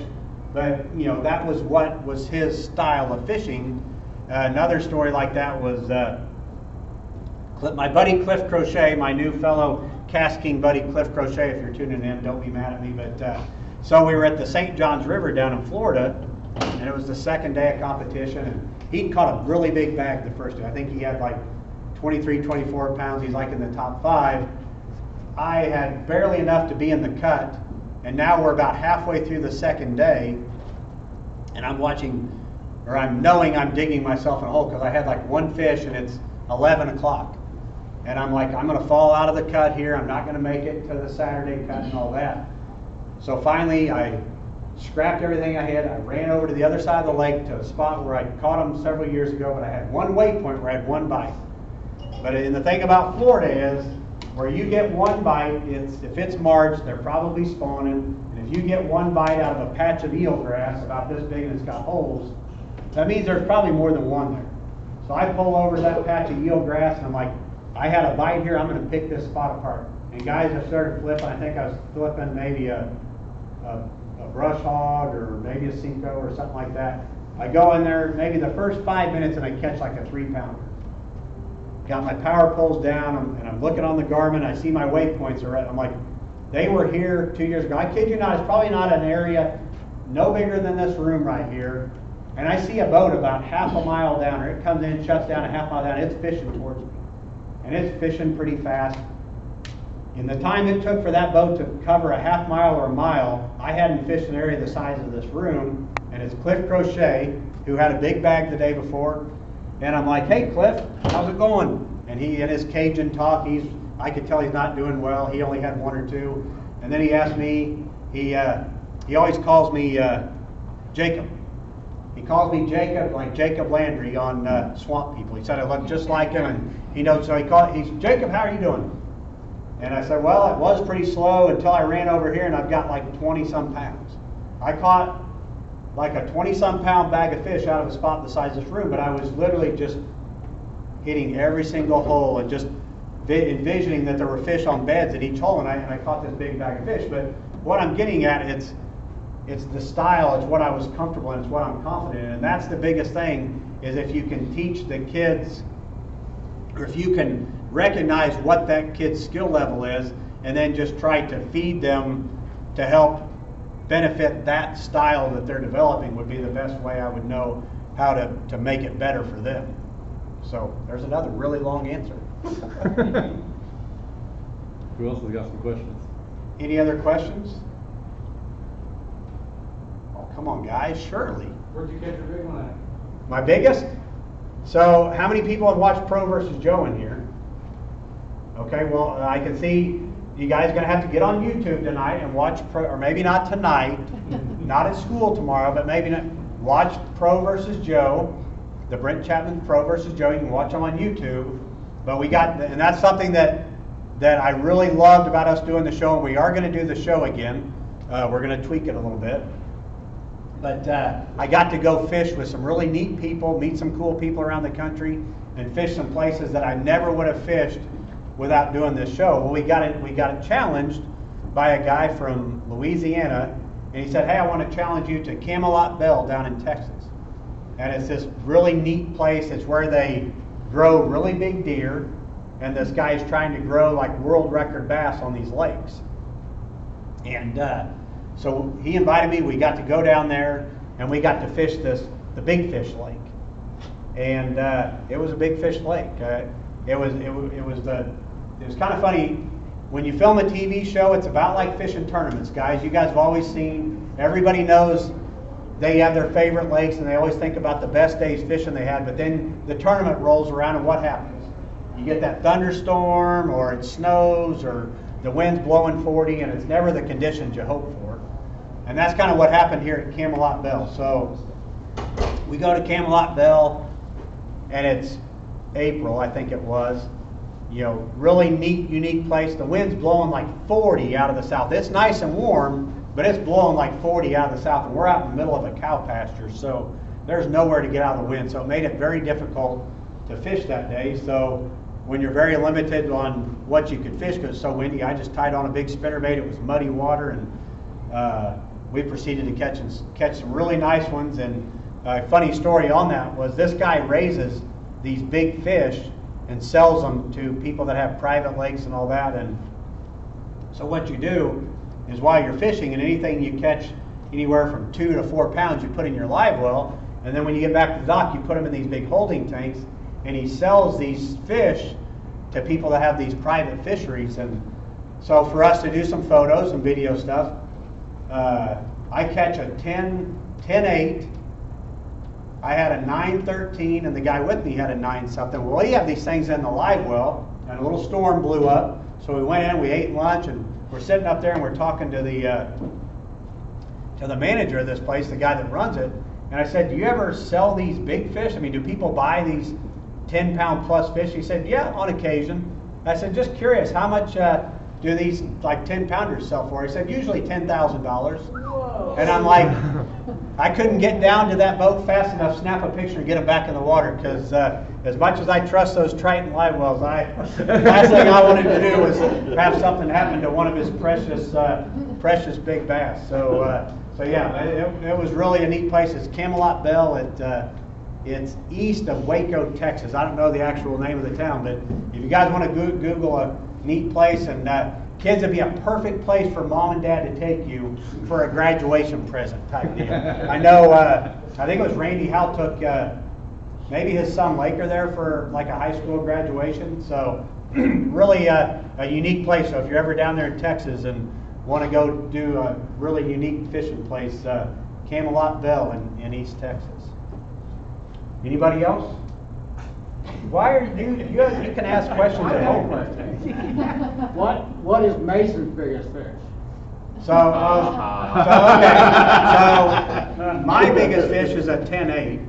[SPEAKER 1] But, you know, that was what was his style of fishing. Another story like that was my buddy Cliff Crochet, my new fellow Cast King buddy Cliff Crochet, if you're tuning in, don't be mad at me. But so we were at the St. Johns River down in Florida, and it was the second day of competition, and he caught a really big bag the first day. I think he had like 23, 24 pounds. He's like in the top 5. I had barely enough to be in the cut, and now we're about halfway through the second day, and I'm watching, or I'm knowing I'm digging myself in a hole because I had like 1 fish and it's 11 o'clock. And I'm like, I'm going to fall out of the cut here. I'm not going to make it to the Saturday cut and all that. So finally, I scrapped everything I had. I ran over to the other side of the lake to a spot where I caught them several years ago, but I had 1 waypoint where I had 1 bite. But the thing about Florida is, where you get 1 bite, if it's March, they're probably spawning. And if you get 1 bite out of a patch of eelgrass about this big and it's got holes, that means there's probably more than 1 there. So I pull over to that patch of eelgrass and I'm like, I had a bite here, I'm going to pick this spot apart. And guys, I started flipping. I think I was flipping maybe a brush hog or maybe a Cinco or something like that. I go in there maybe the first 5 minutes and I catch like a 3-pounder. Got my power poles down and I'm looking on the Garmin. I see my waypoints are right. I'm like, they were here 2 years ago. I kid you not, it's probably not an area no bigger than this room right here. And I see a boat about half a mile down, or it comes in, shuts down a half mile down, it's fishing towards me. And it's fishing pretty fast. In the time it took for that boat to cover a half mile or a mile, I hadn't fished an area the size of this room, and it's Cliff Crochet, who had a big bag the day before. And I'm like, hey Cliff, how's it going? And he, in his Cajun talk, I could tell he's not doing well. He only had 1 or 2. And then he asked me, he always calls me Jacob. He calls me Jacob, like Jacob Landry on Swamp People. He said I look just like him, and he knows. So he's Jacob, how are you doing? And I said, well, it was pretty slow until I ran over here, and I've got like 20-some pounds. I caught like a 20-some pound bag of fish out of a spot the size of this room, but I was literally just hitting every single hole and just envisioning that there were fish on beds at each hole, and I caught this big bag of fish. But what I'm getting at, it's the style, it's what I was comfortable in, it's what I'm confident in. And that's the biggest thing, is if you can teach the kids, or if you can recognize what that kid's skill level is, and then just try to feed them to help benefit that style that they're developing, would be the best way I would know how to make it better for them. So there's another really long answer.
[SPEAKER 3] Who else has got some questions?
[SPEAKER 1] Any other questions? Come on, guys, surely.
[SPEAKER 8] Where'd you catch your big one at?
[SPEAKER 1] My biggest? So, how many people have watched Pro versus Joe in here? Okay, well, I can see you guys are going to have to get on YouTube tonight and watch Pro, or maybe not tonight, not at school tomorrow, but maybe watch Pro versus Joe, the Brent Chapman Pro versus Joe. You can watch them on YouTube. But and that's something that I really loved about us doing the show, and we are going to do the show again. We're going to tweak it a little bit. But I got to go fish with some really neat people, meet some cool people around the country, and fish some places that I never would have fished without doing this show. Well, we got it challenged by a guy from Louisiana, and he said, hey, I want to challenge you to Camelot Bell down in Texas. And it's this really neat place. It's where they grow really big deer, and this guy's trying to grow like world record bass on these lakes. And so he invited me. We got to go down there, and we got to fish the Big Fish Lake. And it was a big fish lake. It was kind of funny. When you film a TV show, it's about like fishing tournaments, guys. You guys have always seen, everybody knows they have their favorite lakes and they always think about the best days fishing they had, but then the tournament rolls around and what happens? You get that thunderstorm, or it snows, or the wind's blowing 40, and it's never the conditions you hope for. And that's kind of what happened here at Camelot Bell. So we go to Camelot Bell, and it's April, I think it was. You know, really neat, unique place. The wind's blowing like 40 out of the south. It's nice and warm, but it's blowing like 40 out of the south, and we're out in the middle of a cow pasture, so there's nowhere to get out of the wind. So it made it very difficult to fish that day. So when you're very limited on what you could fish because it's so windy, I just tied on a big spinnerbait. It was muddy water, and we proceeded to catch some really nice ones. And a funny story on that was this guy raises these big fish and sells them to people that have private lakes and all that. And so what you do is while you're fishing, and anything you catch anywhere from 2 to 4 pounds you put in your live well, and then when you get back to the dock you put them in these big holding tanks, and he sells these fish to people that have these private fisheries. And so for us to do some photos and video stuff, I catch a 10-8. I had a 9-13, and the guy with me had a 9-something. Well, he had these things in the live well, and a little storm blew up. So we went in, we ate lunch, and we're sitting up there, and we're talking to the manager of this place, the guy that runs it. And I said, do you ever sell these big fish? I mean, do people buy these 10-pound plus fish? He said, yeah, on occasion. I said, just curious, how much do these like 10-pounders sell for? He said, usually $10,000. And I'm like, I couldn't get down to that boat fast enough, snap a picture, and get them back in the water, because as much as I trust those Triton live wells, last thing I wanted to do was have something happen to one of his precious big bass. So yeah, it was really a neat place. It's Camelot Bell. It's east of Waco, Texas. I don't know the actual name of the town, but if you guys want to Google a neat place, and kids, it'd be a perfect place for mom and dad to take you for a graduation present type deal. I know, I think it was Randy Howell took maybe his son Laker there for like a high school graduation. So really a unique place. So if you're ever down there in Texas and want to go do a really unique fishing place, Camelot Bell in East Texas. Anybody else? Why are you can ask questions at home.
[SPEAKER 8] What is Mason's biggest fish?
[SPEAKER 1] So my biggest fish is a 10-8.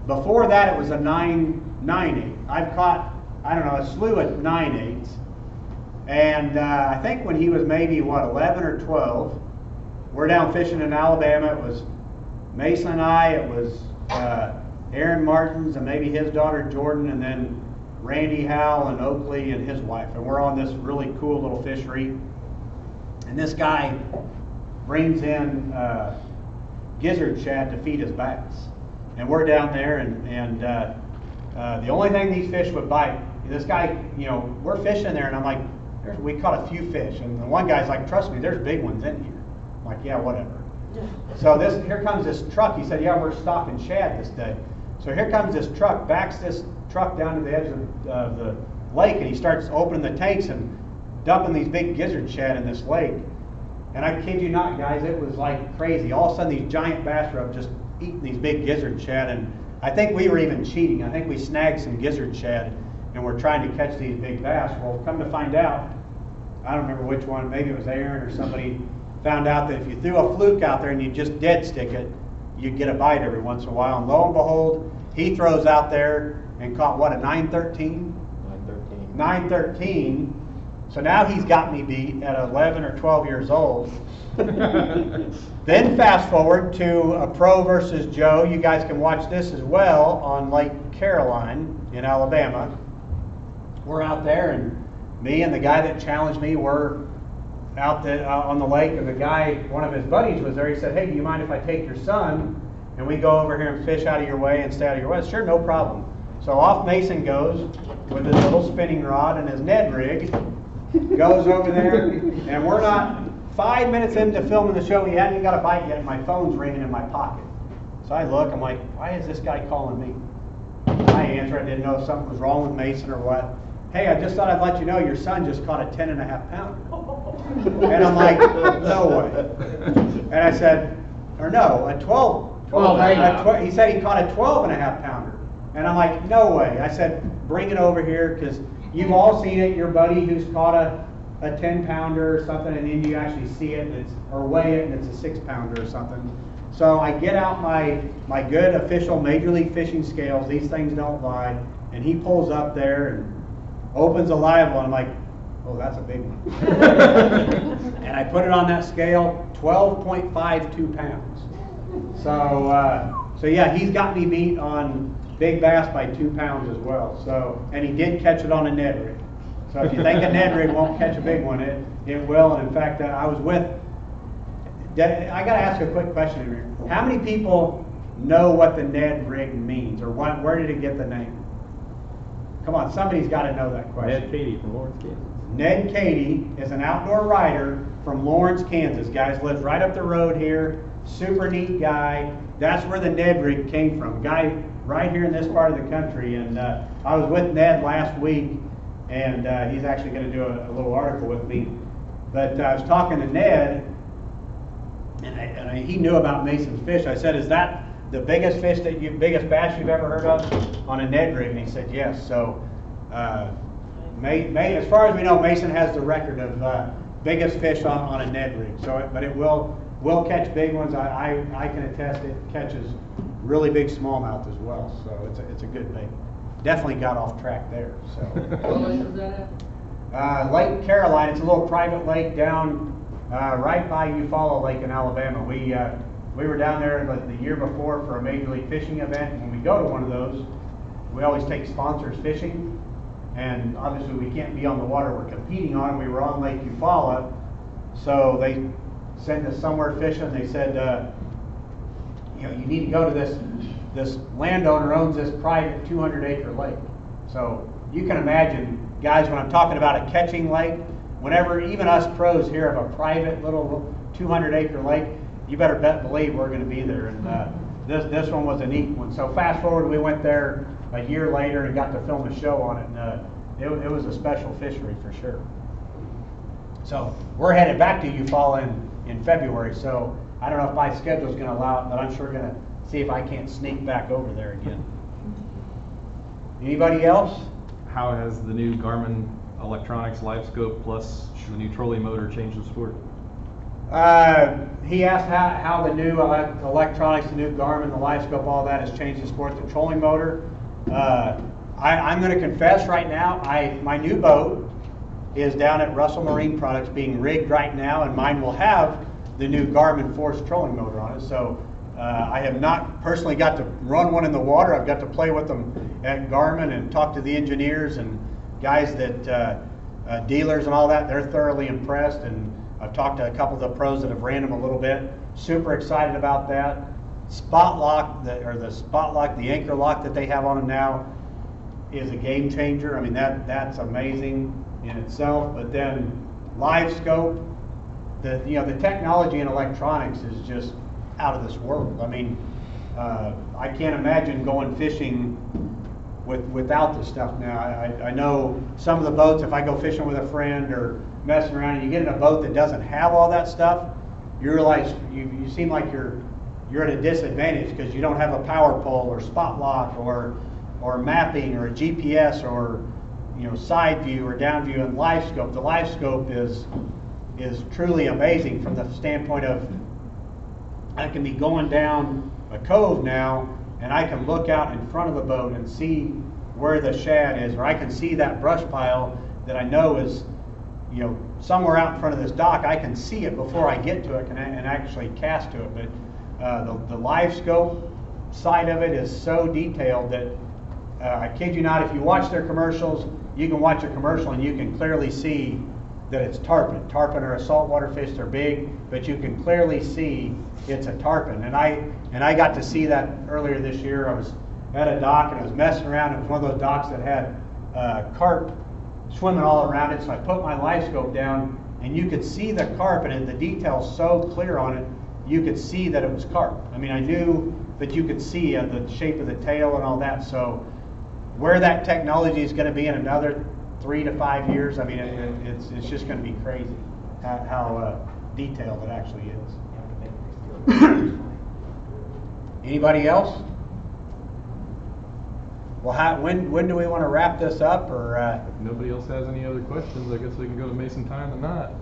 [SPEAKER 1] Before that it was a 9-8. I've caught, I don't know, a slew of 9-8s. And I think when he was maybe, 11 or 12, we're down fishing in Alabama. It was Mason and I, it was Aaron Martins and maybe his daughter Jordan, and then Randy Howell and Oakley and his wife. And we're on this really cool little fishery. And this guy brings in gizzard shad to feed his bass. And we're down there, and the only thing these fish would bite, this guy, we're fishing there, and I'm like, we caught a few fish. And the one guy's like, trust me, there's big ones in here. I'm like, yeah, whatever. So here comes this truck. He said, yeah, we're stocking shad this day. So here comes this truck, backs this truck down to the edge of the lake, and he starts opening the tanks and dumping these big gizzard shad in this lake. And I kid you not, guys, it was like crazy. All of a sudden, these giant bass were up just eating these big gizzard shad, and I think we were even cheating. I think we snagged some gizzard shad, and we're trying to catch these big bass. Well, come to find out, I don't remember which one, maybe it was Aaron or somebody, found out that if you threw a fluke out there and you just dead stick it, you'd get a bite every once in a while. And lo and behold, he throws out there and caught, what, a 9-13? 9-13. So now he's got me beat at 11 or 12 years old. Then fast forward to a pro versus Joe. You guys can watch this as well on Lake Caroline in Alabama. We're out there, and me and the guy that challenged me were on the lake, and the guy, one of his buddies was there. He said, "Hey, do you mind if I take your son and we go over here and fish out of your way and stay out of your way?" Sure, no problem. So off Mason goes with his little spinning rod and his Ned rig, goes over there, and we're not 5 minutes into filming the show. He hadn't even got a bite yet, and my phone's ringing in my pocket. So I look, I'm like, why is this guy calling me? I answer, I didn't know if something was wrong with Mason or what. "Hey, I just thought I'd let you know your son just caught a 10.5 pounder. And I'm like, no way. And I said, or no, a 12. He said he caught a 12.5 pounder. And I'm like, no way. I said, bring it over here, because you've all seen it, your buddy who's caught a 10 pounder or something, and then you actually see it, and or weigh it, and it's a 6 pounder or something. So I get out my good official Major League Fishing scales. These things don't lie. And he pulls up there and opens a live one. I'm like, oh, that's a big one. And I put it on that scale, 12.52 pounds. So yeah, he's got me beat on big bass by 2 pounds as well. So, and he did catch it on a Ned rig. So if you think a Ned rig won't catch a big one, it will. And in fact, I got to ask a quick question here. How many people know what the Ned rig means, or where did it get the name? Come on, somebody's got to know that question.
[SPEAKER 7] Ned Katie from Lawrence, Kansas.
[SPEAKER 1] Ned Katie is an outdoor rider from Lawrence, Kansas. Guys, lives right up the road here. Super neat guy. That's where the Ned rig came from. Guy right here in this part of the country. And I was with Ned last week, and he's actually going to do a little article with me. But I was talking to Ned, and he knew about Mason's fish. I said, "Is that the biggest biggest bass you've ever heard of on a Ned rig?" And he said, "Yes." So, as far as we know, Mason has the record of biggest fish on a Ned rig. So, but it will catch big ones. I can attest it catches really big smallmouth as well. So it's a good bait. Definitely got off track there. So.
[SPEAKER 4] What lake is that at?
[SPEAKER 1] Lake Caroline. It's a little private lake down right by Eufaula Lake in Alabama. We were down there the year before for a Major League Fishing event. And when we go to one of those, we always take sponsors fishing. And obviously we can't be on the water we're competing on. We were on Lake Eufaula, so they sent us somewhere fishing. They said, you need to go to this landowner owns this private 200-acre lake. So you can imagine, guys, when I'm talking about a catching lake, whenever even us pros hear of a private little 200-acre lake, you better believe we're going to be there. And this one was a neat one. So fast forward, we went there a year later and got to film a show on it, and it was a special fishery for sure. So we're headed back to Eufaula in February. So I don't know if my schedule is going to allow it, but I'm sure going to see if I can't sneak back over there again. Anybody else?
[SPEAKER 7] How has the new Garmin Electronics Live Scope plus the new trolley motor changed the sport?
[SPEAKER 1] He asked how the new electronics, the new Garmin, the Live Scope, all that has changed the sport. The trolling motor. I'm going to confess right now, my new boat is down at Russell Marine Products being rigged right now, and mine will have the new Garmin Force trolling motor on it. So I have not personally got to run one in the water. I've got to play with them at Garmin and talk to the engineers and guys that dealers and all that. They're thoroughly impressed, and I've talked to a couple of the pros that have ran them a little bit. Super excited about that. Spot lock, the anchor lock that they have on them now is a game changer. I mean, that's amazing in itself. But then Live Scope, the technology in electronics is just out of this world. I mean, I can't imagine going fishing without this stuff now. I know some of the boats, if I go fishing with a friend or messing around and you get in a boat that doesn't have all that stuff, you realize you seem like you're at a disadvantage because you don't have a power pole or spot lock or mapping or a GPS or side view or down view. And Live Scope, the Live Scope is truly amazing from the standpoint of I can be going down a cove now and I can look out in front of the boat and see where the shad is, or I can see that brush pile that I know is somewhere out in front of this dock. I can see it before I get to it and actually cast to it. But the Live Scope side of it is so detailed that I kid you not, if you watch their commercials, you can watch a commercial and you can clearly see that it's tarpon. Tarpon are a saltwater fish, they're big, but you can clearly see it's a tarpon. And I got to see that earlier this year. I was at a dock and I was messing around. It was one of those docks that had carp swimming all around it, so I put my life scope down and you could see the carp, and the details so clear on it, you could see that it was carp. I mean, I knew that you could see the shape of the tail and all that. So where that technology is going to be in another 3 to 5 years, I mean, it's just going to be crazy how detailed it actually is. Anybody else? Well, when do we want to wrap this up? Or
[SPEAKER 7] If nobody else has any other questions, I guess we can go to Mason Time the Knot.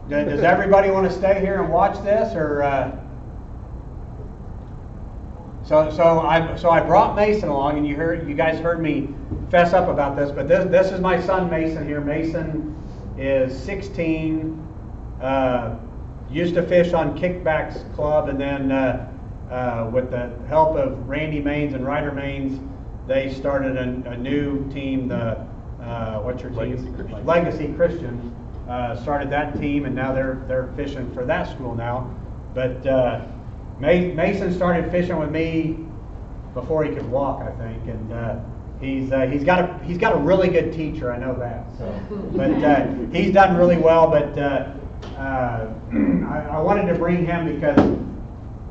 [SPEAKER 1] does everybody want to stay here and watch this, or? So I brought Mason along, and you guys heard me fess up about this, but this is my son Mason here. Mason is 16. Used to fish on Kickbacks Club, and then with the help of Randy Maines and Ryder Maines, they started a new team. What's your team? Legacy Christian started that team, and now they're fishing for that school now. But Mason started fishing with me before he could walk, I think, and he's got a really good teacher. I know that. So, but he's done really well. But I wanted to bring him because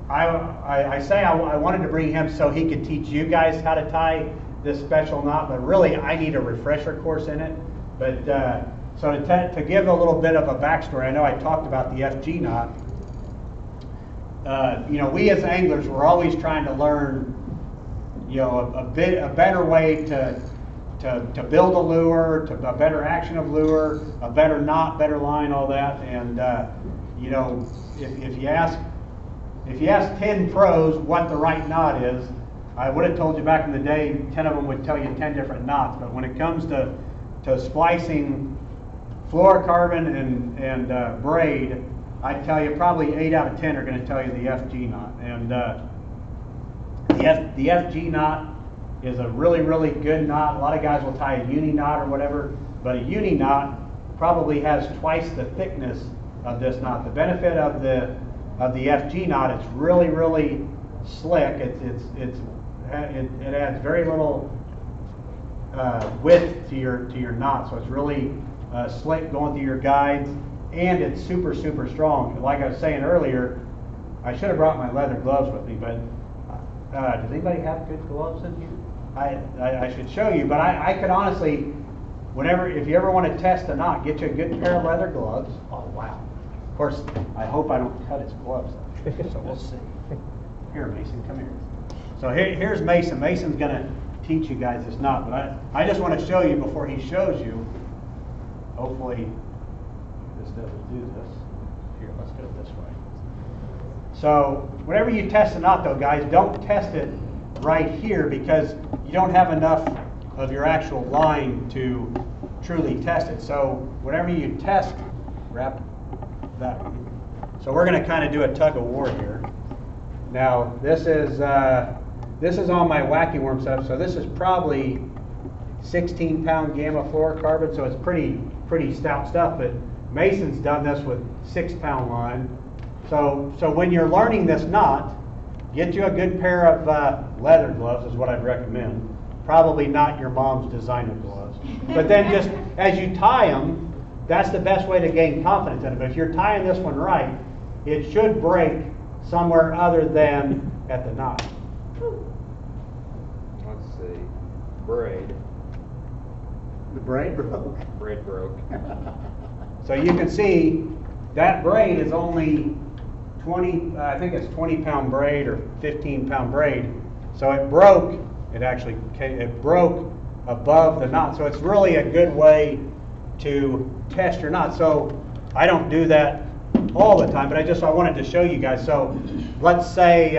[SPEAKER 1] I wanted to bring him so he could teach you guys how to tie this special knot. But really, I need a refresher course in it. But so to give a little bit of a backstory, I know I talked about the FG knot. We as anglers, we're always trying to learn, a better way to build a lure, a better action of lure, a better knot, better line, all that. And if you ask 10 pros what the right knot is, I would have told you back in the day, 10 of them would tell you 10 different knots. But when it comes to splicing fluorocarbon and braid, I tell you probably 8 out of 10 are going to tell you the FG knot. And the FG knot is a really, really good knot. A lot of guys will tie a uni knot or whatever, but a uni knot probably has twice the thickness of this knot. The benefit of the FG knot, it's really, really slick. It adds very little width to your knot, so it's really slick going through your guides. And it's super, super strong. Like I was saying earlier, I should have brought my leather gloves with me, but does anybody have good gloves in here? I should show you, but I could honestly, if you ever want to test a knot, get you a good pair of leather gloves. Oh, wow. Of course, I hope I don't cut his gloves up, so we'll see. Here, Mason, come here. So here's Mason. Mason's going to teach you guys this knot, but I just want to show you before he shows you. Hopefully, this doesn't do this. Here, let's do it this way. So whenever you test a knot, though, guys, don't test it right here because you don't have enough of your actual line to truly test it. So whenever you test, wrap that one. So we're going to kind of do a tug of war here. Now this is on my wacky worm setup. So this is probably 16-pound gamma fluorocarbon. So it's pretty stout stuff, but Mason's done this with 6-pound line. So when you're learning this knot, get you a good pair of leather gloves is what I'd recommend. Probably not your mom's designer gloves. But then just as you tie them, that's the best way to gain confidence in it. But if you're tying this one right, it should break somewhere other than at the knot.
[SPEAKER 3] Let's see. Braid.
[SPEAKER 8] The braid broke.
[SPEAKER 3] Braid broke.
[SPEAKER 1] So you can see that braid is only 20, I think it's 20-pound braid or 15-pound braid. So it broke, it broke above the knot. So it's really a good way to test your knot. So I don't do that all the time, but I wanted to show you guys. So let's say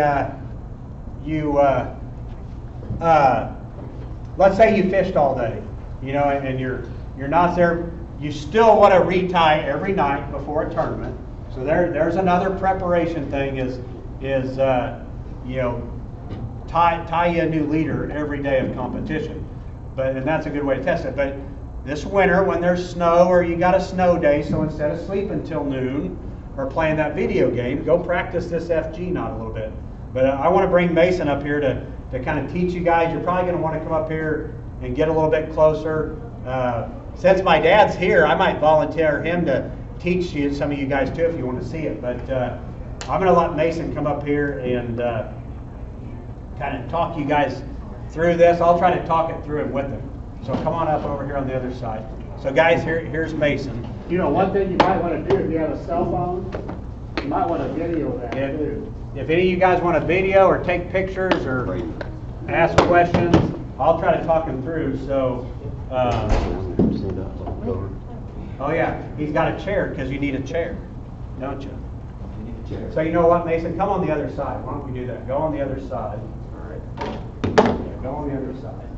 [SPEAKER 1] let's say you fished all day, and your knot's there. You still want to retie every night before a tournament. So there's another preparation thing is tie you a new leader every day of competition. And that's a good way to test it. But this winter when there's snow or you got a snow day, so instead of sleeping till noon or playing that video game, go practice this FG knot a little bit. But I want to bring Mason up here to kind of teach you guys. You're probably going to want to come up here and get a little bit closer. Since my dad's here, I might volunteer him to teach you, some of you guys too, if you want to see it. But I'm going to let Mason come up here and kind of talk you guys through this. I'll try to talk it through him with him. So come on up over here on the other side. So guys, here's Mason.
[SPEAKER 8] You know, one thing you might want to do if you have a cell phone, you might want to video that too.
[SPEAKER 1] If any of you guys want a video or take pictures or ask questions, I'll try to talk him through. So, oh yeah, he's got a chair because you need a chair, don't you? You need a chair. So you know what, Mason? Come on the other side. Why don't we do that? Go on the other side. All right. Yeah, go on the other side.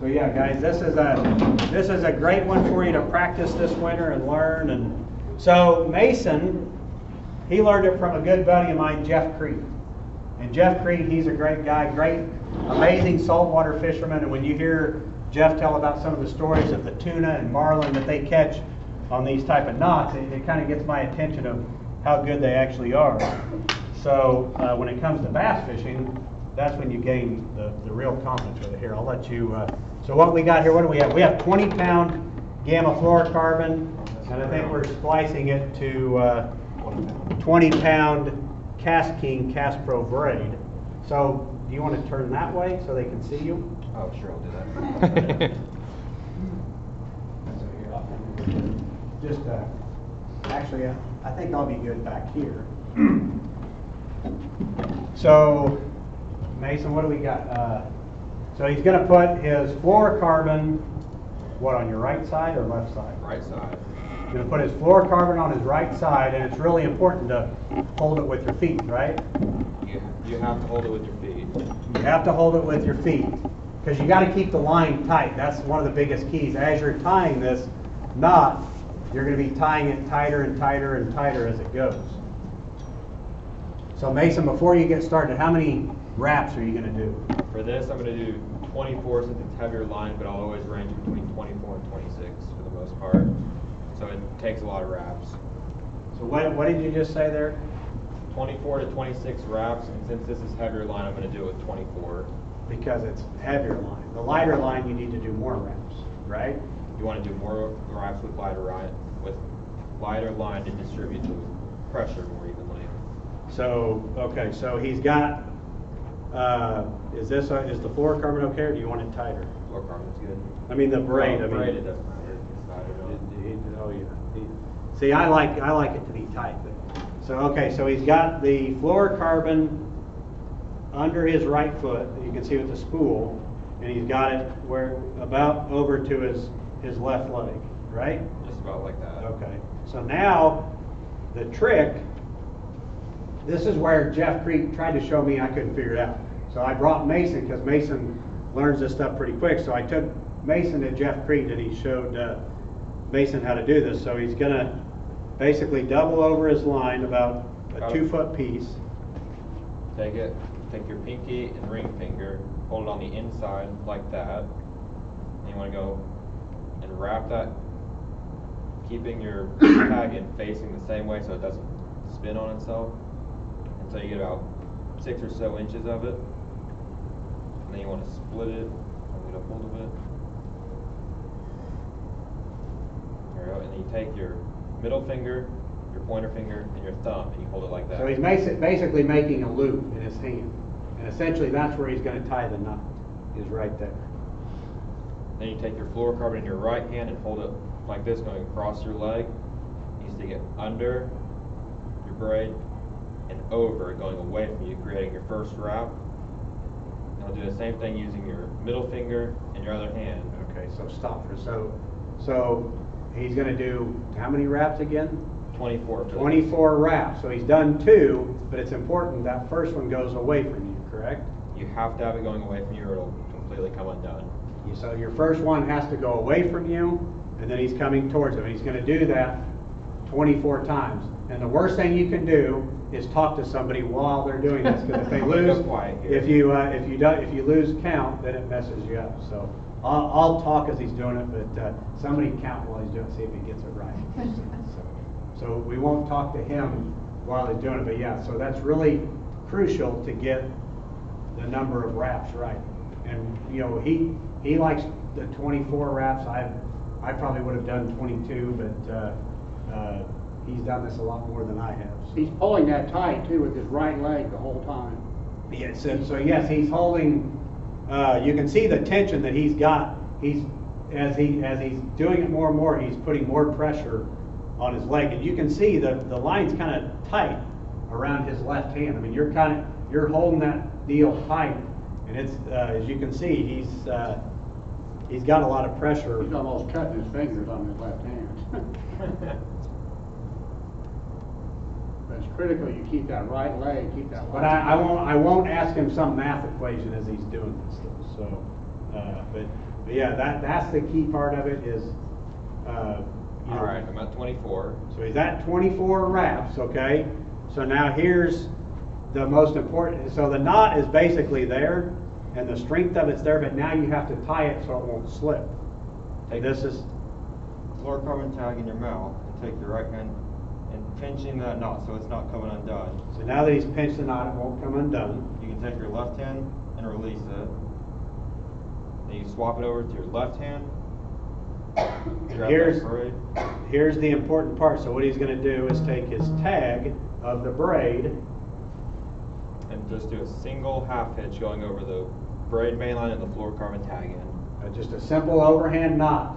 [SPEAKER 1] So yeah, guys, this is a great one for you to practice this winter and learn. And so Mason, he learned it from a good buddy of mine, Jeff Creed. And Jeff Creed, he's a great guy, great, amazing saltwater fisherman. And when you hear Jeff tell about some of the stories of the tuna and marlin that they catch on these type of knots, it kind of gets my attention of how good they actually are. So when it comes to bass fishing, that's when you gain the real confidence with it. Here, I'll let you. So what we got here, what do we have? We have 20-pound gamma fluorocarbon, and I think we're splicing it to 20-pound Cast King Cast Pro braid. So do you want to turn that way so they can see you?
[SPEAKER 3] Oh, sure, I'll do that.
[SPEAKER 1] Just actually, I think I'll be good back here. So, Mason, what do we got? So he's going to put his fluorocarbon, what, on your right side or left side?
[SPEAKER 3] Right side.
[SPEAKER 1] He's going to put his fluorocarbon on his right side, and it's really important to hold it with your feet, right?
[SPEAKER 3] You have to hold it with your feet.
[SPEAKER 1] You have to hold it with your feet, because you got to keep the line tight. That's one of the biggest keys. As you're tying this knot, you're going to be tying it tighter and tighter and tighter as it goes. So Mason, before you get started, how many wraps are you going to do?
[SPEAKER 9] For this, I'm going to do 24 since it's heavier line, but I'll always range between 24 and 26 for the most part. So it takes a lot of wraps.
[SPEAKER 1] So what did you just say there?
[SPEAKER 9] 24 to 26 wraps, and since this is heavier line, I'm going to do it with 24.
[SPEAKER 1] Because it's heavier line. The lighter line, you need to do more wraps, right?
[SPEAKER 9] You want to do more wraps with lighter line to distribute the pressure more evenly.
[SPEAKER 1] So, okay, so he's got, is the fluorocarbon okay, or do you want it tighter?
[SPEAKER 9] Fluorocarbon's good.
[SPEAKER 1] I mean the braid.
[SPEAKER 9] Well,
[SPEAKER 1] I mean,
[SPEAKER 9] braid, it doesn't matter. It's tighter.
[SPEAKER 1] Oh yeah. See, I like it to be tight. So okay, so he's got the fluorocarbon under his right foot. You can see with the spool, and he's got it where about over to his left leg, right?
[SPEAKER 9] Just about like that.
[SPEAKER 1] Okay. So now the trick. This is where Jeff Creek tried to show me I couldn't figure it out. So I brought Mason because Mason learns this stuff pretty quick. So I took Mason to Jeff Creek and he showed Mason how to do this. So he's going to basically double over his line about a 2-foot piece.
[SPEAKER 9] Take your pinky and ring finger, hold it on the inside like that. And you want to go and wrap that, keeping your tag in facing the same way so it doesn't spin on itself. Until you get about 6 or so inches of it. And then you want to split it, and get a hold of it. There you go. And then you take your middle finger, your pointer finger, and your thumb, and you hold it like that.
[SPEAKER 1] So he's basically making a loop in his hand. And essentially that's where he's going to tie the knot, is right there.
[SPEAKER 9] Then you take your fluorocarbon in your right hand and hold it like this, going across your leg. You stick it under your braid and over, going away from you, creating your first wrap. And I'll do the same thing using your middle finger and your other hand.
[SPEAKER 1] Okay, so stop for so he's going to do how many wraps again?
[SPEAKER 9] 24.
[SPEAKER 1] 24 wraps. So he's done 2, but it's important that first one goes away from you, correct?
[SPEAKER 9] You have to have it going away from you or it'll completely come undone.
[SPEAKER 1] So your first one has to go away from you, and then he's coming towards him. And he's going to do that
[SPEAKER 10] 24 times. And the worst thing you can do is talk to somebody while they're doing this, because if they
[SPEAKER 9] I'm gonna go
[SPEAKER 10] lose,
[SPEAKER 9] quiet here.
[SPEAKER 10] if you lose count, then it messes you up. So I'll talk as he's doing it, but somebody count while he's doing it, see if he gets it right. So we won't talk to him while he's doing it, but yeah, so that's really crucial to get the number of wraps right. And you know, he likes the 24 wraps. I probably would have done 22, but he's done this a lot more than I have. So.
[SPEAKER 8] He's pulling that tight too with his right leg the whole time.
[SPEAKER 10] Yes, so yes, he's holding. You can see the tension that he's got. As he's doing it more and more, he's putting more pressure on his leg, and you can see the line's kind of tight around his left hand. I mean, you're holding that deal tight, and it's as you can see, he's got a lot of pressure.
[SPEAKER 8] He's almost cutting his fingers on his left hand. But it's critical you keep that right leg, keep that.
[SPEAKER 10] But I won't ask him some math equation as he's doing this though. So, but yeah, that's the key part of it is.
[SPEAKER 9] All right, I'm at 24.
[SPEAKER 10] So he's at 24 wraps, okay? So now here's the most important. So the knot is basically there, and the strength of it's there, but now you have to tie it so it won't slip.
[SPEAKER 9] Take
[SPEAKER 10] this is
[SPEAKER 9] fluorocarbon tag in your mouth and take your right hand and pinching that knot so it's not coming undone.
[SPEAKER 10] So now that he's pinched the knot, it won't come undone.
[SPEAKER 9] You can take your left hand and release it. Then you swap it over to your left hand.
[SPEAKER 10] Here's the important part. So what he's going to do is take his tag of the braid
[SPEAKER 9] and just do a single half hitch going over the braid main line and the fluorocarbon tag in.
[SPEAKER 10] Just a simple overhand knot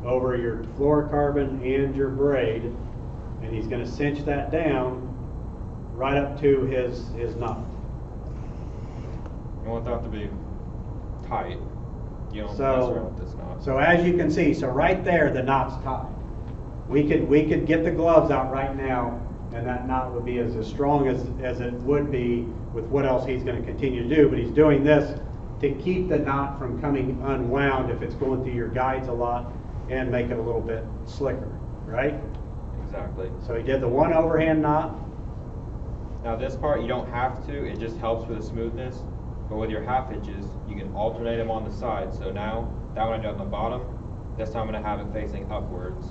[SPEAKER 10] over your fluorocarbon and your braid, and he's going to cinch that down right up to his knot.
[SPEAKER 9] You want that to be tight. You don't mess around with this knot.
[SPEAKER 10] So as you can see, so right there the knot's tied. We could get the gloves out right now, and that knot would be as strong as it would be with what else he's going to continue to do. But he's doing this to keep the knot from coming unwound if it's going through your guides a lot, and make it a little bit slicker, right?
[SPEAKER 9] Exactly.
[SPEAKER 10] So he did the one overhand knot.
[SPEAKER 9] Now this part you don't have to, it just helps for the smoothness. But with your half hitches, you can alternate them on the side. So now, that one I do on the bottom, this time I'm going to have it facing upwards.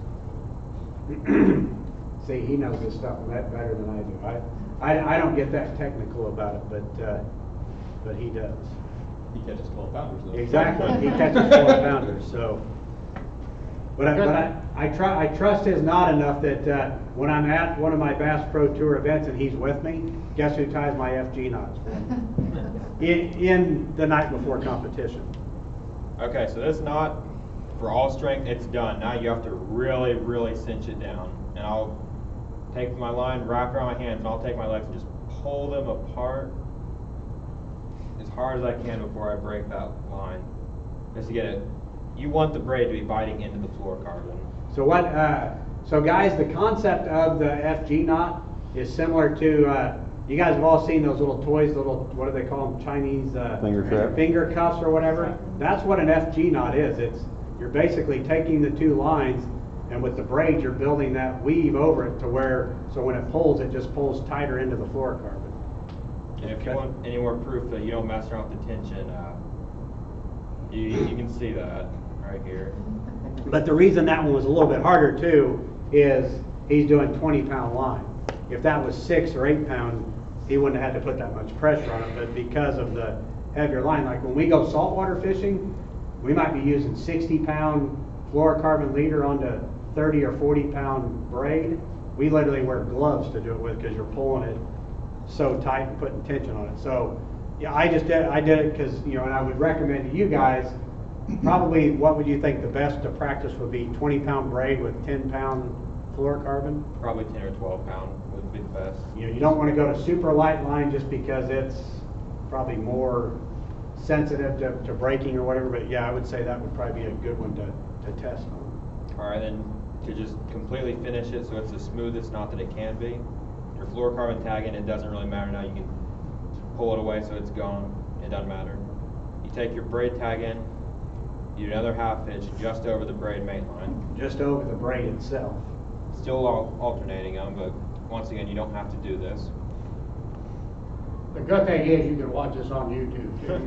[SPEAKER 10] See, he knows this stuff better than I do. I don't get that technical about it, but he does.
[SPEAKER 3] He catches 12 pounders though.
[SPEAKER 10] Exactly, he catches 12 pounders. So, but I trust his knot enough that when I'm at one of my Bass Pro Tour events and he's with me, guess who ties my FG knots for me? in the night before competition.
[SPEAKER 9] Okay, so this knot, for all strength, it's done. Now you have to really, really cinch it down. And I'll take my line, wrap around my hands, and I'll take my legs and just pull them apart as hard as I can before I break that line. Just to get it. You want the braid to be biting into the fluorocarbon.
[SPEAKER 10] So so guys, the concept of the FG knot is similar to, you guys have all seen those little toys, what do they call them, Chinese finger cuffs or whatever? That's what an FG knot is. You're basically taking the two lines, and with the braid you're building that weave over it to where, so when it pulls, it just pulls tighter into the fluorocarbon.
[SPEAKER 9] And if you want any more proof that you don't mess around with the tension, you can see that right here.
[SPEAKER 10] But the reason that one was a little bit harder too is he's doing 20-pound line. If that was 6 or 8 pound, he wouldn't have had to put that much pressure on it. But because of the heavier line, like when we go saltwater fishing, we might be using 60-pound fluorocarbon leader onto 30 or 40-pound braid. We literally wear gloves to do it with because you're pulling it so tight and putting tension on it. So yeah, I did it because, and I would recommend to you guys, probably what would you think the best to practice would be? 20-pound braid with 10-pound fluorocarbon?
[SPEAKER 9] Probably 10 or 12 pound would be the best.
[SPEAKER 10] You don't want to go to super light line just because it's probably more sensitive to breaking or whatever, but yeah, I would say that would probably be a good one to test on.
[SPEAKER 9] All right, then to just completely finish it so it's the smoothest knot that it can be, your fluorocarbon tag in, it doesn't really matter now. You can pull it away so it's gone. It doesn't matter. You take your braid tag in, you do another half hitch just over the braid main line.
[SPEAKER 10] Just over the braid itself.
[SPEAKER 9] Still alternating them, but once again, you don't have to do this.
[SPEAKER 8] The good thing is you can watch this on YouTube too.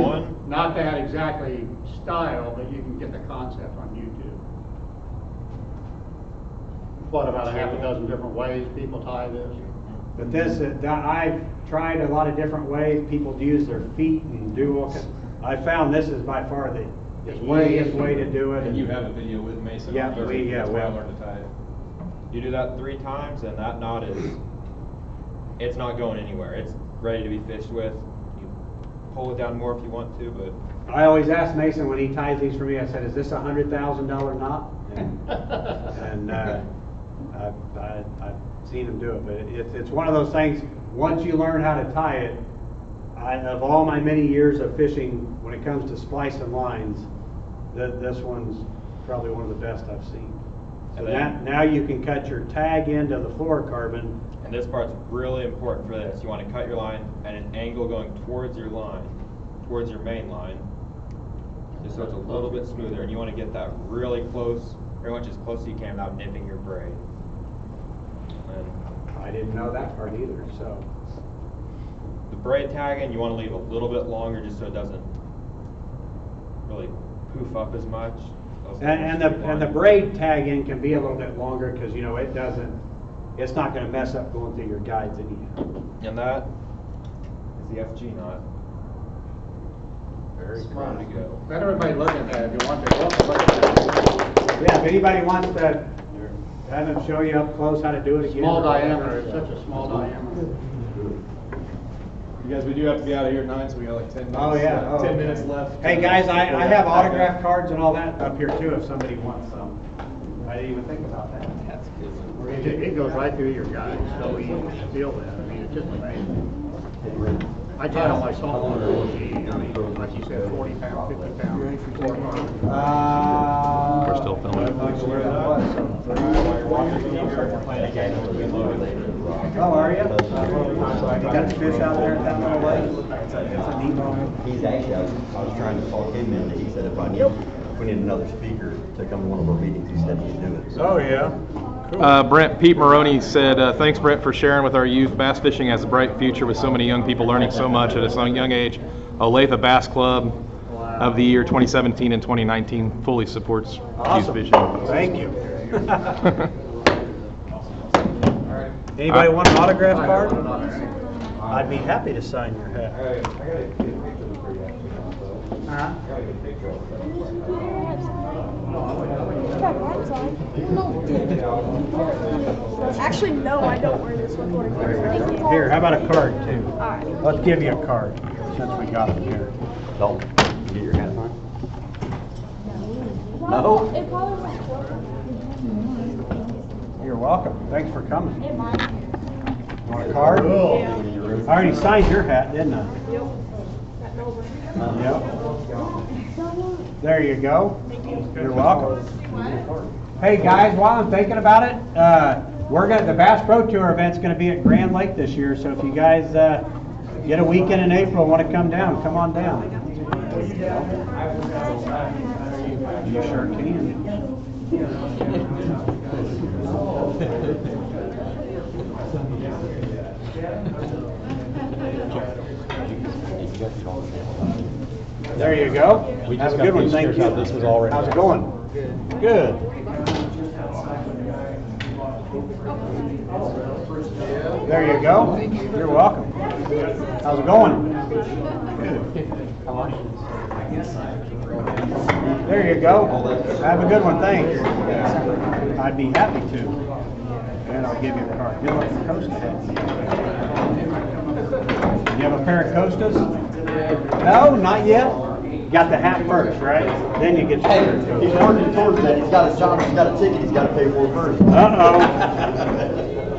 [SPEAKER 9] One,
[SPEAKER 8] Not that exactly style, but you can get the concept on YouTube. What, about a half a dozen different ways people tie this?
[SPEAKER 10] But this, I've tried a lot of different ways. People use their feet and do all kinds. I found this is by far the easiest way to do it.
[SPEAKER 7] And you have a video with Mason.
[SPEAKER 10] Yeah,
[SPEAKER 7] on there.
[SPEAKER 10] we- yeah,
[SPEAKER 7] That's why I
[SPEAKER 10] well-
[SPEAKER 7] learned to tie it.
[SPEAKER 9] you do that 3 times, and that knot it's not going anywhere. It's ready to be fished with. You pull it down more if you want to, but
[SPEAKER 10] I always ask Mason when he ties these for me, I said, is this $100,000 knot? And I've seen him do it, but it's one of those things, once you learn how to tie it, of all my many years of fishing, when it comes to splicing lines, this one's probably one of the best I've seen. So now you can cut your tag into the fluorocarbon.
[SPEAKER 9] and this part's really important for this. You want to cut your line at an angle going towards your line, towards your main line, just so it's a little bit smoother. And you want to get that really close, pretty much as close as you can without nipping your braid. And
[SPEAKER 10] I didn't know that part either, so.
[SPEAKER 9] the braid tagging, you want to leave a little bit longer just so it doesn't really poof up as much.
[SPEAKER 10] And the braid tag in can be a little bit longer because, you know, it's not going to mess up going through your guides anyhow.
[SPEAKER 9] And that is the FG knot.
[SPEAKER 10] Very
[SPEAKER 9] Ready to go.
[SPEAKER 8] Let everybody look at that if you want to. Look at that.
[SPEAKER 10] Yeah, if anybody wants to have them show you up close how to do it again.
[SPEAKER 8] Small diameter, it's such a small diameter.
[SPEAKER 7] You guys, we do have to be out of here at 9, so we got like 10 minutes.
[SPEAKER 10] Oh, yeah.
[SPEAKER 7] 10 minutes left.
[SPEAKER 10] Hey, guys, I have autograph cards and all that up here too if somebody wants some. I didn't even think about that. That's good.
[SPEAKER 8] It goes right through your guide, so easy to feel that. I mean, it's just amazing. I tie all my saltwater, I mean, like you said, 40 pound, 50 pound.
[SPEAKER 7] We're still filming.
[SPEAKER 10] Oh, are you? You got the fish out there at that little lake? It's a neat one.
[SPEAKER 3] He's actually, I was trying to talk him into, he said if we need another speaker to come to one of our meetings, he said he'd do it. So-
[SPEAKER 10] Oh, yeah.
[SPEAKER 7] Pete Maroney said, thanks Brent for sharing with our youth. Bass fishing has a bright future with so many young people learning so much at a so young age. Olathe Bass Club of the year 2017 and 2019 fully supports
[SPEAKER 10] Awesome.
[SPEAKER 7] youth fishing.
[SPEAKER 10] Thank you. Anybody want an autograph card? I'd be happy to sign your hat. Huh?
[SPEAKER 2] Actually, no, I don't wear this one. Thank you.
[SPEAKER 10] Here, how about a card too?
[SPEAKER 2] All right.
[SPEAKER 10] Let's give you a card since we got it here.
[SPEAKER 3] Dalton, you get your hat signed?
[SPEAKER 2] No? It probably won't work.
[SPEAKER 10] You're welcome. Thanks for coming.
[SPEAKER 2] It might.
[SPEAKER 10] Want a card?
[SPEAKER 2] Yeah.
[SPEAKER 10] I already signed your hat, didn't I?
[SPEAKER 2] Yep. Got over.
[SPEAKER 10] Yep. There you go. You're welcome. Hey guys, while I'm thinking about it, the Bass Pro Tour event's going to be at Grand Lake this year. So if you guys get a weekend in April, want to come down, come on down. You sure can. There you go.
[SPEAKER 7] We
[SPEAKER 10] Have
[SPEAKER 7] just
[SPEAKER 10] a
[SPEAKER 7] got
[SPEAKER 10] good one.
[SPEAKER 7] these
[SPEAKER 10] Thank
[SPEAKER 7] shares
[SPEAKER 10] you.
[SPEAKER 7] out. This was already
[SPEAKER 10] How's it
[SPEAKER 7] out.
[SPEAKER 10] going? Good. There you go. You're welcome. How's it going? Good. There you go. Have a good one. Thanks. I'd be happy to. And I'll give you the card. You like the Costa hat? You have a pair of Costas? No, not yet. You got the hat first, right? Then you get your Costa.
[SPEAKER 3] He's working towards that, he's got a job, he's got a ticket, he's gotta pay for it first.
[SPEAKER 10] Uh-oh.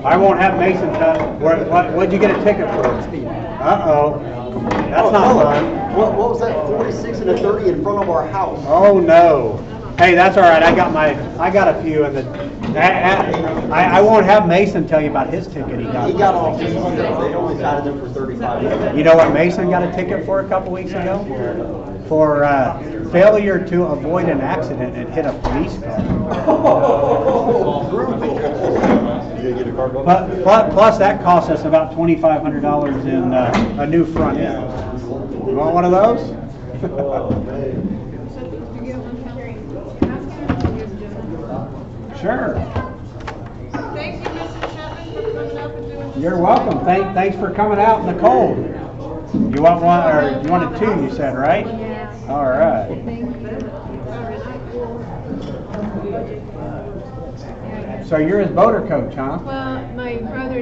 [SPEAKER 10] I won't have Mason what'd you get a ticket for? Uh-oh. That's not fun.
[SPEAKER 3] What was that, 46 and a 30 in front of our house?
[SPEAKER 10] Oh, no. Hey, that's all right. I got a few in the. I won't have Mason tell you about his ticket he got.
[SPEAKER 3] He got off, they only cited him for 35 minutes.
[SPEAKER 10] You know what Mason got a ticket for a couple weeks ago? For failure to avoid an accident and hit a police car.
[SPEAKER 3] You gonna get a card?
[SPEAKER 10] Plus that cost us about $2,500 in a new front end. You want one of those? Sure.
[SPEAKER 4] Thank you, Mr. Chapman, for coming up and doing this.
[SPEAKER 10] You're welcome. Thanks for coming out in the cold. You want one, or you wanted two, you said, right?
[SPEAKER 6] Yes.
[SPEAKER 10] All right. So you're his boater coach, huh?
[SPEAKER 11] Well, my brother